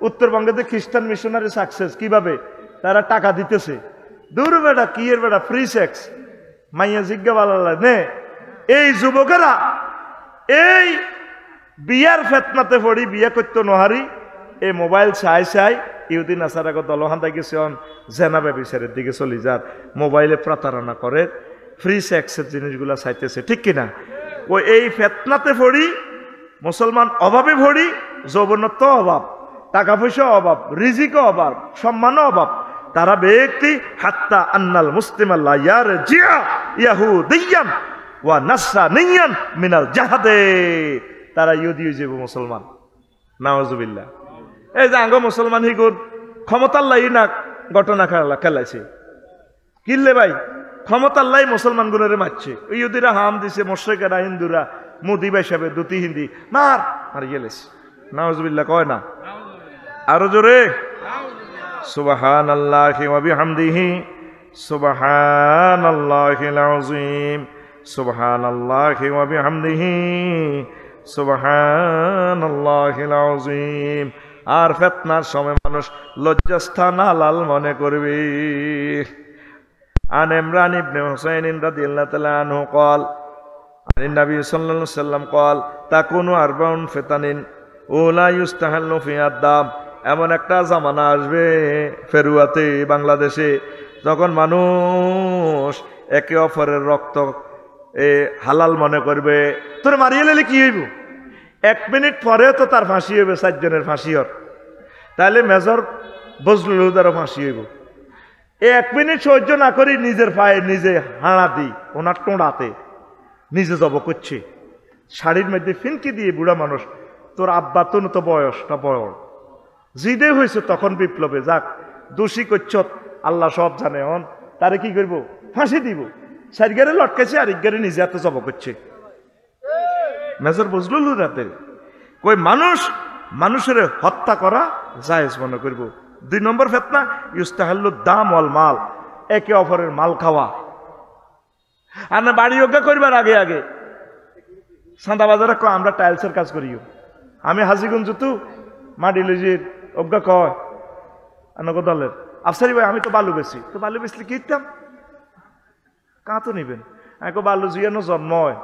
S1: উত্তরবঙ্গেতে খ্রিস্টান মিশনারি সাকসেস কিভাবে তারা টাকা দিতেছে। দূর বেটা কি এর বেটা ফ্রি সেক্স মাইয়া জিজ্ঞা বালা নে। এই যুবকেরা এই বিয়ার ফেতনাতে পড়ি বিয়া করতে নহারি এই মোবাইল চাই ইহুদিন আসার আগত দলহান গেছে জেনাবে বিচারের দিকে চলি যার মোবাইলে প্রতারণা করে ফ্রি সেক্সের জিনিসগুলা চাইতেছে ঠিক কিনা। ওই এই ফেতনাতে পড়ি মুসলমান অভাবে ভরি যৌবনত্ব অভাব টাকা পয়সা অভাব রিজিকও অভাব সম্মানও অভাব তারা ব্যক্তি হাত্তা আন্নাল মুসলিম আল্লাহ ইয়ার জিয়া ইয়াহুদিয়ান ওয়া নাসরানিয়ান মিনাল জাহাদে। তারা ইহুদি হয়ে যাবে মুসলমান নাউজুবিল্লাহ। এই যে আঙ্গ মুসলমান হিগুন ক্ষমতার লাই না ঘটনা খেলাইছে কিনলে ভাই ক্ষমতার লাই মুসলমান গুণরে মারছে। ইহুদিরা হাম দিছে মোশরিকেরা হিন্দুরা মোদি হিসাবে দুটি হিন্দি মার গেলেছে নাউজুবিল্লাহ কয় না আরো জোরে সুবহানাল্লাহি ওয়া বিহামদিহি সুবহানাল্লাহিল আযীম সুবহানাল্লাহি ওয়া বিহামদিহি সুবহানাল্লাহিল আযীম। আর ফিতনার সময় মানুষ লজ্জাস্থান হালাল মনে করবে। আন ইমরান ইবনে হুসাইন রাদিয়াল্লাহু তাআলা আনহু قال عن النبي صلى الله عليه وسلم قال تكون 40 فتن ولا يستحل فيها الدم। এমন একটা জামানা আসবে ফেরুয়াতে বাংলাদেশে যখন মানুষ একে অপরের রক্ত হালাল মনে করবে। তোর মারিয়ে লেলে কি হইব 1 মিনিট পরে তো তার ফাঁসি হইবে 4 জনের ফাঁসি হর তাহলে মেজর বজলুল হুদারও ফাঁসি হইব। 1 মিনিট সহ্য না করি নিজের পায়ে নিজে হাড়া দিই ওনার টোঁড়াতে নিজে জব করছে শাড়ির মধ্যে ফিনকি দিয়ে বুড়া মানুষ তোর আব্বা তো বয়সটা বড় জিদে হয়েছে তখন বিপ্লবে যাক দোষী করছ আল্লাহ সব জানে হন তারে কি করব ফাঁসি দিব। 4 গারে লটকেছে আর 1 গারে নিজে হাতে জব করছে মেজর বজলুল হুদাতে কই মানুষের হত্যা করা জায়েজ মনে করব। 2 নম্বর ফিতনা ইস্তাহাল্লু দাম ওয়াল মাল একে অপরের মাল খাওয়া। আর না বাড়ি অজ্ঞা করবার আগে সান্দা বাজারে কয় আমরা টাইলসের কাজ করিও আমি হাজিগঞ্জ তু মাটি লজির অজ্ঞা কয় আনক দলের আফসারি ভাই আমি তো বালু বেশি তো বালু বেশলি কি দিতাম কাঁ তো নিবেন আমি বালু জিয়ানো জন্ম হয়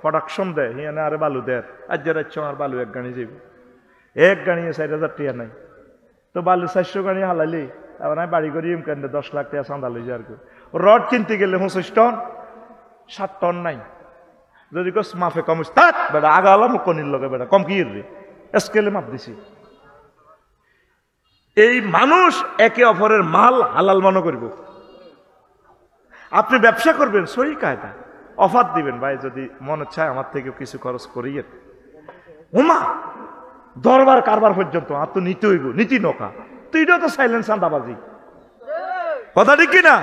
S1: প্রোডাকশন দেয় হিয়ানে আরে বালু দেয় আজ রাজ্য আর বালু 1 গাড়ি যাইব 1 গাড়ি 4,000 টাকা নাই তো বালু 400 গাড়ি হালাইলি তারপর আমি বাড়ি করি কেন 10 লাখ টাকা চাঁদা লই যার রড কিনতে গেলে 25 টন 7 টন নাই যদি কস মাফে কম বেটা আগালা মুখ কনির লগে বেটা কম কি রে স্কেলে মাপ দিছি। এই মানুষ একে অপরের মাল হালাল মনে করব। আপনি ব্যবসা করবেন সহি কায়দা অফার দিবেন ভাই যদি মনে চায় আমার থেকে কিছু খরচ করিয়ে ওমা দরবার কারবার পর্যন্ত আর তো নিতে হইব নীতি নৌকা তো এটাও তো সাইলেন্স আন্দাবাজি কথা ঠিক কিনা।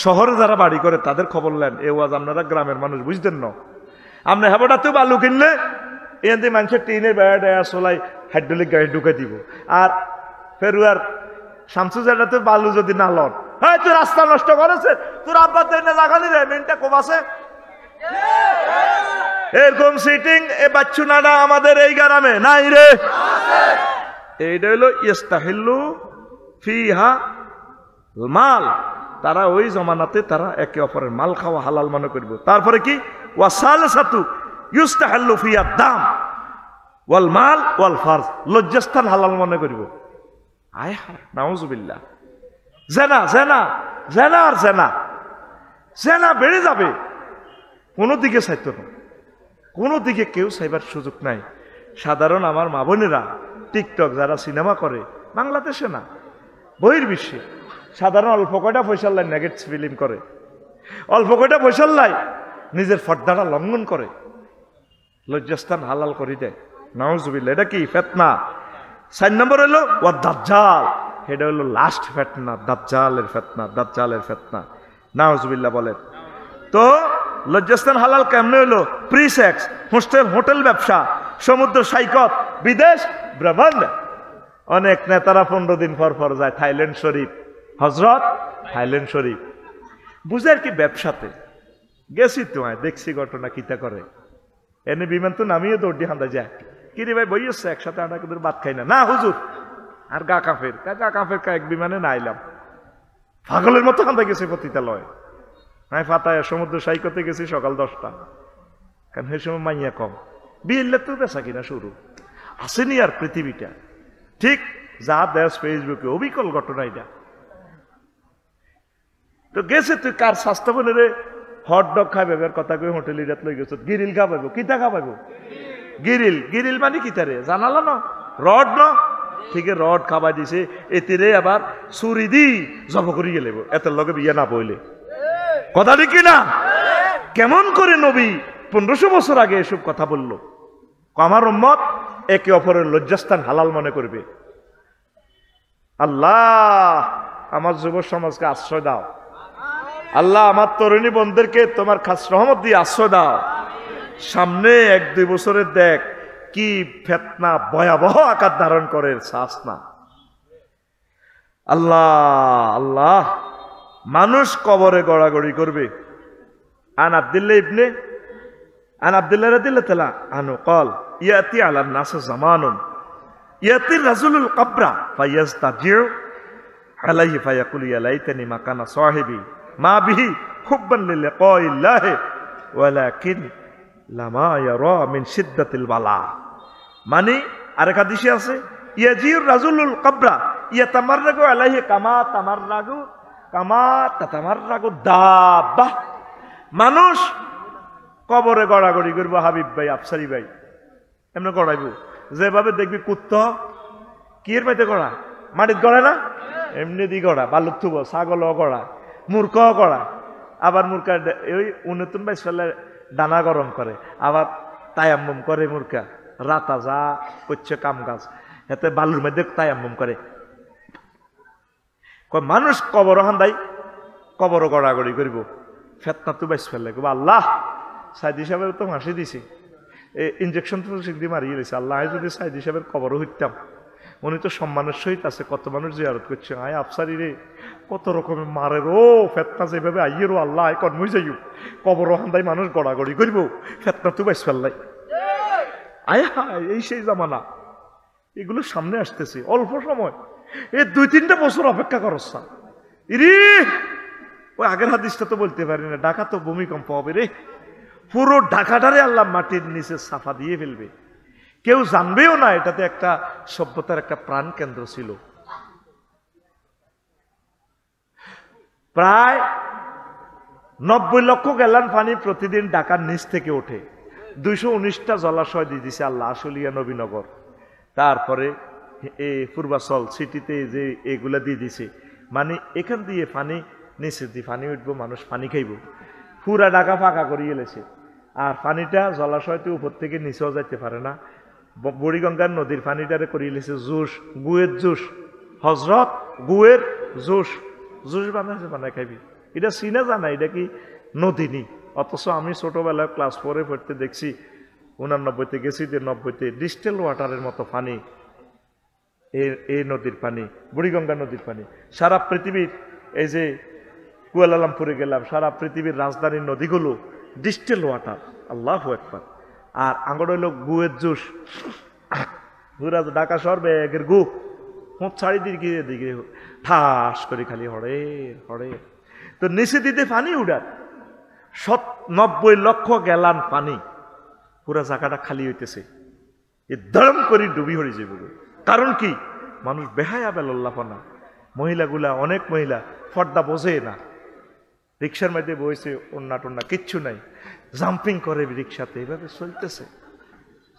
S1: শহরে যারা বাড়ি করে তাদের খবর নেন এ ওয়াজ আপনারা গ্রামের মানুষ বুঝতেন না। আপনি হেবাটাতেও বালু কিনলে এতে মানুষের টিনের বেড়া সোলাই হাইড্রোলিক গাড়ি ঢুকে দিব আর ফেরুয়ার শামসুজাটাতে বালু যদি না লন হ্যাঁ তুই রাস্তা নষ্ট করেছে তোর আব্বা তো লাগালি রে মেনটা কম আছে এরকম সিটিং এ বাচ্চুনাডা আমাদের এই গ্রামে নাই রে। এইটা হইল ইস্তাহিল্লু ফিহা মাল তারা ওই জমানাতে তারা একে অপরের মাল খাওয়া হালাল মনে করব। তারপরে কি ওয়াসালাসাতু ইস্তাহিল্লু ফিহা দাম ওয়াল মাল ওয়াল ফারজ লজ্জাস্থান হালাল মনে করব। আয় হায় নাউজুবিল্লাহ জেনা জেনা জেনা আর জেনা জেনা বেড়ে যাবে কোনো দিকে চাইতো না কোনো দিকে কেউ চাইবার সুযোগ নাই। সাধারণ আমার মা বোনেরা টিকটক যারা সিনেমা করে বাংলাদেশে না বহির্বিশ্বে সাধারণ অল্প কয়টা পয়সার লাই নেগেট ফিল্ম করে অল্প কয়টা পয়সার লাই নিজের ফর্দাটা লঙ্ঘন করে লজ্জাস্থান হালাল করে দেয় নাউজুবিল্লাহ। এটা কি ফিতনা। 4 নম্বর হলো ওয়া দাজ্জাল সেটা হলো লাস্ট ফেতনা, দাজ্জালের ফেতনা, দাজ্জালের ফেতনা। নাউজুবিল্লাহ বলেন। তো লজ্জাস্থান হালাল কেমনে হলো? প্রি সেক্স, হোটেল ব্যবসা, সমুদ্র সৈকত, বিদেশ ভ্রমণ। অনেক নেতারা 15 দিন পর পর যায় থাইল্যান্ড শরীফ, হজরত থাইল্যান্ড শরীফ। বুঝে কি ব্যবসাতে গেছি তোমায়, দেখছি ঘটনা কিতা করে। এনে বিমান তো নামিয়ে দৌড়ি হান্দা যায়, কিরে ভাই বই হচ্ছে একসাথে আমরা কিন্তু ভাত খাই না। না হুজুর, আর গা কাফের এক বিমানে না আইলাম। পাগলের মতো হান্দা গেছে পতিতালয়। হ্যাঁ ফাতায় সমুদ্র সৈকতে গেছি সকাল 10টা, কারণ সেই সময় মাইয়া কম। বিয়েলে তো বেচা কিনা শুরু আসেনি আর পৃথিবীটা। ঠিক যা দেশ ফেসবুকে অবিকল ঘটনা এটা। তো গেছে তুই কার স্বাস্থ্য বলে রে হট ডগ খাবে কথা কই হোটেল ইরাত লই গেছ, গিরিল খাবাইব, কিতা খাবাইব? গিরিল মানে কিতা রে জানালা না, রড না, ঠিক রড খাবাই দিছে। এতিরে আবার ছুরি দি জব করি গেলে এত লগে বিয়ে না বইলে কথা ঠিক না? কেমন করে নবী 1500 বছর আগে এসব কথা বলল? আমার উম্মত একে অপরের লজ্জাস্থান হালাল মনে করবে। আল্লাহ আমার যুব সমাজকে আশ্রয় দাও। আল্লাহ আমার তরুণী বন্ধুদেরকে তোমার খাস রহমত দিয়ে আশ্রয় দাও। সামনে 1-2 বছরের দেখ কি ফেতনা ভয়াবহ আকার ধারণ করে, শ্বাস না। আল্লাহ আল্লাহ, মানুষ কবরে গড়াগড়ি করবে। আন আব্দুল্লাহ রাদিয়াল্লাহু তাআলা আনহু قال ইয়াতি আলা নাস জামানুন ইয়াতি রাজুলুল কবরা ফায়াস্তাজিউ আলাইহি ফায়াকুল ইয়া লাইতানি মাকানা সাহিবি মা বিহি হুব্বান লিলিকাইল্লাহ ওয়ালাকিন লামা ইয়ারা মিন শিদ্দাতিল বালা। মানে আরেক হাদিসে আছে ইয়াজিউর রাজুলুল কবরা ইয়াতামাররাগু আলাইহি কামা তাতামাররাগু দাব্বা। মানুষ কবরে গড়াগড়ি করবো হাবিব ভাই, আফসারি ভাই, এমনি গড়াইব যেভাবে দেখবি কুত্তা কি এর পাইতে গড়া, মাটিত গড়ায় না, এমনি দি গড়া, বালুর থুব, ছাগলও গড়া, মূর্খও গড়া। আবার মূর্খা ওই উন্নতন বাইশ ফেলে দানা গরম করে, আবার তায়াম্মুম করে মূর্খা, রাতা যা করছে কাম গাছ এতে বালুর মধ্যে তায়াম্মুম করে। মানুষ কবর হান্দাই কবর গড়াগড়ি করব, ফেতনা তো বাইশ ফেললে আল্লাহ সাইদি সাহেবের তো ফাঁসি দিছি, ইঞ্জেকশন তো দিয়ে মারিয়ে দিয়েছে। আল্লাহ যদি সাইদি সাহেবের কবরও হইতাম, উনি তো সম্মানের সহিত আছে, কত মানুষ জিয়ারত করছে। আয় আফসারি রে কত রকমের মারে রো ফেতনা যেভাবে আইয়ে রো আল্লাহ কর্মই যাইও কবর হান্দাই মানুষ গড়াগড়ি করব, ফেতনা তো বাইশ ফেললাই। আয় হায় এই সেই জামানা, এগুলো সামনে আসতেছে অল্প সময়, এই 2-3টা বছর অপেক্ষা করস। ইরে ওই আগের হাদিসটা তো বলতে পারি না, ঢাকা তো ভূমিকম্প হবে রে, পুরো ঢাকাটারে আল্লাহ মাটির নিচে সাফা দিয়ে ফেলবে, কেউ জানবেও না এটাতে একটা সভ্যতার একটা প্রাণ কেন্দ্র ছিল। প্রায় 90 লক্ষ গ্যালন পানি প্রতিদিন ঢাকার নিচ থেকে ওঠে। 219টা জলাশয় দিয়ে দিছে আল্লাহ, আশুলিয়া, নবীনগর, তারপরে এই পূর্বাচল সিটিতে যে এগুলা দিয়ে দিছে। মানে এখান দিয়ে পানি নিচে দিয়ে পানি উঠবো, মানুষ পানি খাইব, পুরা ঢাকা ফাঁকা করিয়ে গেছে। আর পানিটা জলাশয়তে উপর থেকে নিচেও যাইতে পারে না। বুড়িগঙ্গার নদীর পানিটারে করিয়ে লেছে জুস, গুয়ের জুস, হজরত গুয়ের জুস, জুস বানায় খাইবি। এটা চিনা জানা এটা কি নদী নি, অথচ আমি ছোটবেলায় ক্লাস 4-এ পড়তে দেখছি 89-তে গেছি, 90-তে ডিস্টেল ওয়াটারের মতো পানি এই নদীর পানি, বুড়িগঙ্গা নদীর পানি। সারা পৃথিবীর এই যে কুয়ালালামপুরে গেলাম, সারা পৃথিবীর রাজধানীর নদীগুলো ডিস্টেল ওয়াটার, আল্লাহু আকবার। আর আঙ্গর হইল গুয়ের জুস, পুরা ঢাকা শহর ব্যাগের গু হোঁচ ছাড়ি দিকে দিকে ঠাস করে খালি হড়ের হড়ের। তো নিচে দিতে পানি উড়ার 90 লক্ষ গ্যালান পানি, পুরা জায়গাটা খালি হইতেছে, এ দরম করে ডুবি হয়ে যাবে। কারণ কি? মানুষ বেহায়া বেল্লাপনা। মহিলাগুলা, অনেক মহিলা পর্দা বোঝে না, রিক্সার মধ্যে বসে ওন্না টোন্না কিচ্ছু নাই, জাম্পিং করে রিক্সাতে, এইভাবে চলতেছে,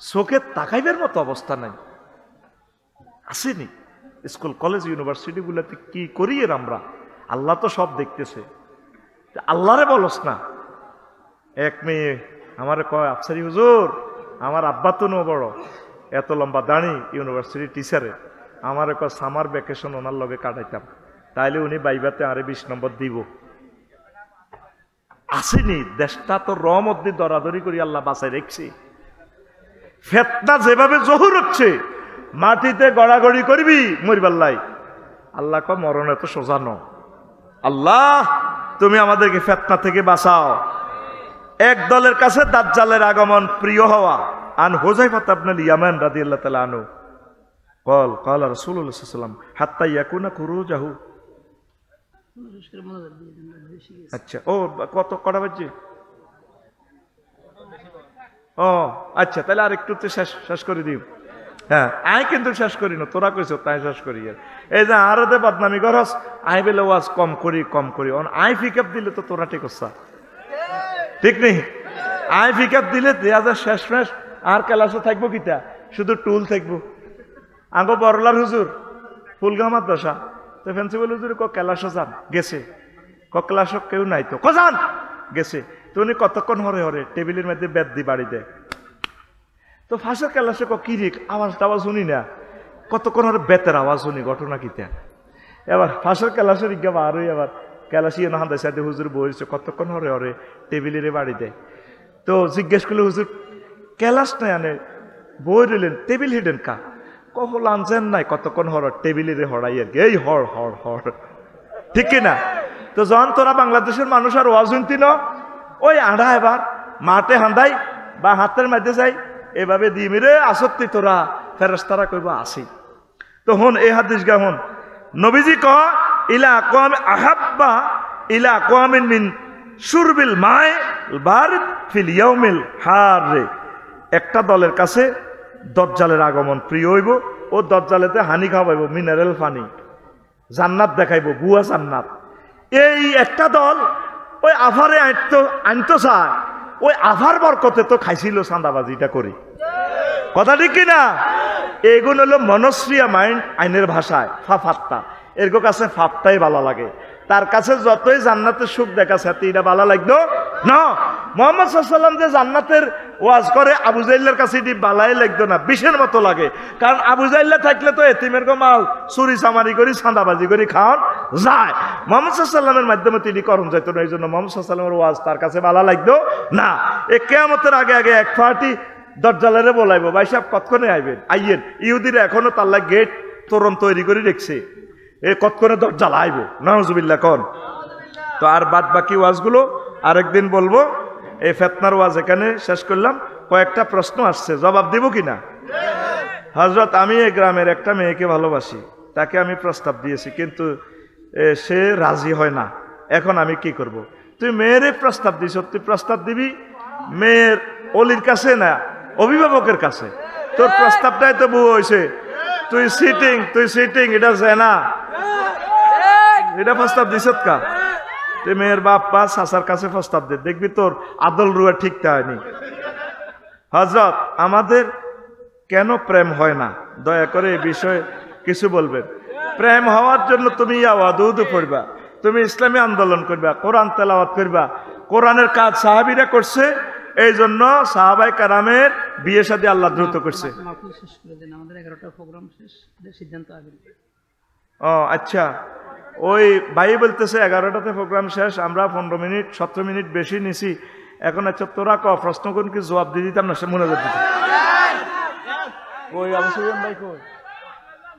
S1: চোখে তাকাইবার মতো অবস্থা নাই। আসেনি স্কুল কলেজ ইউনিভার্সিটি গুলাতে কি করি এর আমরা? আল্লাহ তো সব দেখতেছে, আল্লাহরে বলস না। এক মেয়ে আমারে কয়, আফসারি হুজুর আমার আব্বা তো নো বড়, এত লম্বা দাঁড়ি, ইউনিভার্সিটি টিচারে, আমার এক সামার ভ্যাকেশন ওনার লগে কাটাইতাম, তাইলে উনি বাইবাতে আরে 20 নম্বর দিব। আসেনি, দেশটা তো রমদ্দি দরাদরি করি আল্লাহ বাঁচাই রেখছি। ফেতনা যেভাবে জহুর হচ্ছে, মাটিতে গড়াগড়ি করবি মরিবাল্লাই। আল্লাহ ক মরণ এত সোজা ন। আল্লাহ তুমি আমাদেরকে ফেতনা থেকে বাঁচাও। এক দলের কাছে দাজ্জালের আগমন প্রিয় হওয়া। আন হুযায়ফা ইবনুল ইয়ামান রাদিয়াল্লাহু তাআলা আনহু قال رسول الله صلى الله عليه وسلم حتى يكون خروجه। আচ্ছা, ও কটা বাজে? ও আচ্ছা, তাহলে আর একটু শেষ করে দিও। হ্যাঁ, আই কিন্তু শেষ করি না, তোরা কইছ তাই শেষ করি। এই যে আরতে বদনামি করস, আই বেলে ওয়াজ কম করি আই পিকআপ দিলে তো তোরা ঠিক হচ্ছা, ঠিক নেই? আই পিকআপ দিলে দেয়া যা শেষ আর ক্লাসে থাকবো কিতা, শুধু টুল থাকবো। আঙ্গো বরলার হুজুর ফুলগামার দশা তো প্রিন্সিপাল হুজুর ক্লাসও যান গেছে, ক্লাসও কেউ নাই তো যান গেছে। তো উনি কতক্ষণ হরে টেবিলের মধ্যে বেদ দি বাড়ি দেয়। তো ফাঁসের ক্লাসে কি রে আওয়াজ শুনি না, কতক্ষণ হরে বেতের আওয়াজ শুনি, ঘটনা কিতা। এবার ফাঁসের ক্লাসের ইজ্ঞাপ আর এবার ক্লাসি না হান্দাই সাথে হুজুর বইছে, কতক্ষণ হরে টেবিলের বাড়ি দেয়। তো জিজ্ঞেস করলে হুজুর ক্লাস নাই আনে বই রইলেন, টেবিল হিডেন কা কখন আনছেন নাই, কতক্ষণ হর টেবিলের হরাই আর কি, এই হর ঠিক কিনা? তো যখন তোরা বাংলাদেশের মানুষ আর ওয়াজ শুনতি ন, ওই আড়া এবার মাঠে হান্দাই বা হাতের মধ্যে যাই এভাবে দি মেরে আসত্তি তোরা ফেরেশতারা কইব আসি। তো হন এই হাদিস গা হন, নবীজি ক ইলা আকওয়াম আহাব্বা ইলা আকওয়ামিন মিন শুরবিল মাই বারিদ ফিল ইয়াউমিল হার। একটা দলের কাছে দজ্জালের আগমন প্রিয় হইব, ও দজ্জালেতে হানি খাওয়াইব, মিনারেল পানি, জান্নাত দেখাইব, বুয়া জান্নাত। এই একটা দল ওই আফারে আনতো চায়, ওই আফার বরকতে তো খাইছিল চাঁদাবাজিটা করি, কথা ঠিক কিনা? এগুলো হলো মনস্রিয়া মাইন্ড, আইনের ভাষায় ফাফাত্তা। এর কাছে ফাপটাই ভালো লাগে, তার কাছে যতই জান্নাতের সুখ দেখাচ্ছে এটা ভালো লাগতো না। মুহাম্মদ সাল্লাল্লাহু আলাইহি ওয়াসাল্লাম যে জান্নাতের ওয়াজ করে, আবু জাহলের কাছে এটি বালাই লাগতো না, বিষের মতো লাগে। কারণ আবু জাহল থাকলে তো এতিমের মাল চুরি চামারি করি চাঁদাবাজি করি খাওয়ান যায়, মুহাম্মদ সাল্লাল্লাহু আলাইহি ওয়াসাল্লামের মাধ্যমে তিনি করণ যাইতো না। এই জন্য মুহাম্মদ সাল্লাল্লাহু আলাইহি ওয়াসাল্লামের ওয়াজ তার কাছে ভালো লাগতো না। এ কিয়ামতের আগে এক পার্টি দজ্জালেরে বলাইবো, ভাই সাহেব কতক্ষণে আইয়েন। ইহুদিরা এখনো তাল্লা গেট তোরণ তৈরি করে রেখছে, এ কতক্ষণে দজ্জাল আইব, নাউজুবিল্লাহ কোন। তো আর বাদ বাকি ওয়াজগুলো আরেকদিন বলবো। এই ফেতনার ওয়াজ এখানে শেষ করলাম। কয়েকটা প্রশ্ন আসছে, জবাব দিব কিনা? হযরত, আমি এই গ্রামের একটা মেয়েকে ভালোবাসি, তাকে আমি প্রস্তাব দিয়েছি, কিন্তু সে রাজি হয় না, এখন আমি কি করব? তুই মেয়েরে প্রস্তাব দিস, তুই প্রস্তাব দিবি মেয়ের অলির কাছে না অভিভাবকের কাছে? তোর প্রস্তাবটাই তো বউ হয়েছে, তুই সিটিং এটা জেনা, এটা প্রস্তাব দিস কা? তুই মেয়ের বাপ পা চাচার কাছে প্রস্তাব দে, দেখবি তোর আদল রুয়া ঠিকটা হয়নি। হযরত, আমাদের কেন প্রেম হয় না, দয়া করে এই বিষয়ে কিছু বলবেন। প্রেম হওয়ার জন্য তুমি ওয়াদুদ পড়বা, তুমি ইসলামী আন্দোলন করবা, কোরআন তেলাওয়াত করবা। কোরআনের কাজ সাহাবীরা করছে, এই জন্য সাহাবায়ে কেরামের বিয়ে শাদী আল্লাহ দ্রুত করছে। ও আচ্ছা, ওই ভাই বলতেছে 11টাতে প্রোগ্রাম শেষ, আমরা 15 মিনিট 17 মিনিট বেশি নিছি এখন। আচ্ছা তোরা প্রশ্ন কোন কি জবাব দিয়ে দিতাম না, সে মনে করতে ওই অবশ্যই ভাই কই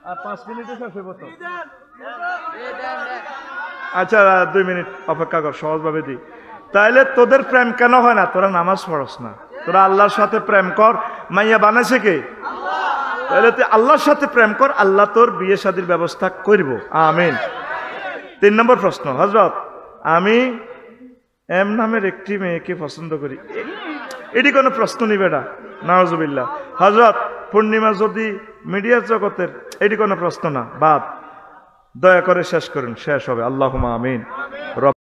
S1: আর 5 মিনিটে শেষ হইব তো। আচ্ছা 2 মিনিট অপেক্ষা কর, সহজভাবে দিই। তাইলে তোদের প্রেম কেন হয় না? তোরা নামাজ পড়স না, তোরা আল্লাহর সাথে প্রেম কর। মাইয়া বানাইছে কে? তাহলে তুই আল্লাহর সাথে প্রেম কর, আল্লাহ তোর বিয়ে শাদীর ব্যবস্থা করব, আমিন। 3 নম্বর প্রশ্ন, হযরত, আমি এম নামের একটি মেয়েকে পছন্দ করি, এটি কোনো প্রশ্ন নিবে না, নাউজুবিল্লাহ। হযরত, পূর্ণিমা যদি মিডিয়ার জগতের, এটি কোনো প্রশ্ন না, বাদ। দয়া করে শেষ করুন, শেষ হবে। আল্লাহুম্মা আমিন।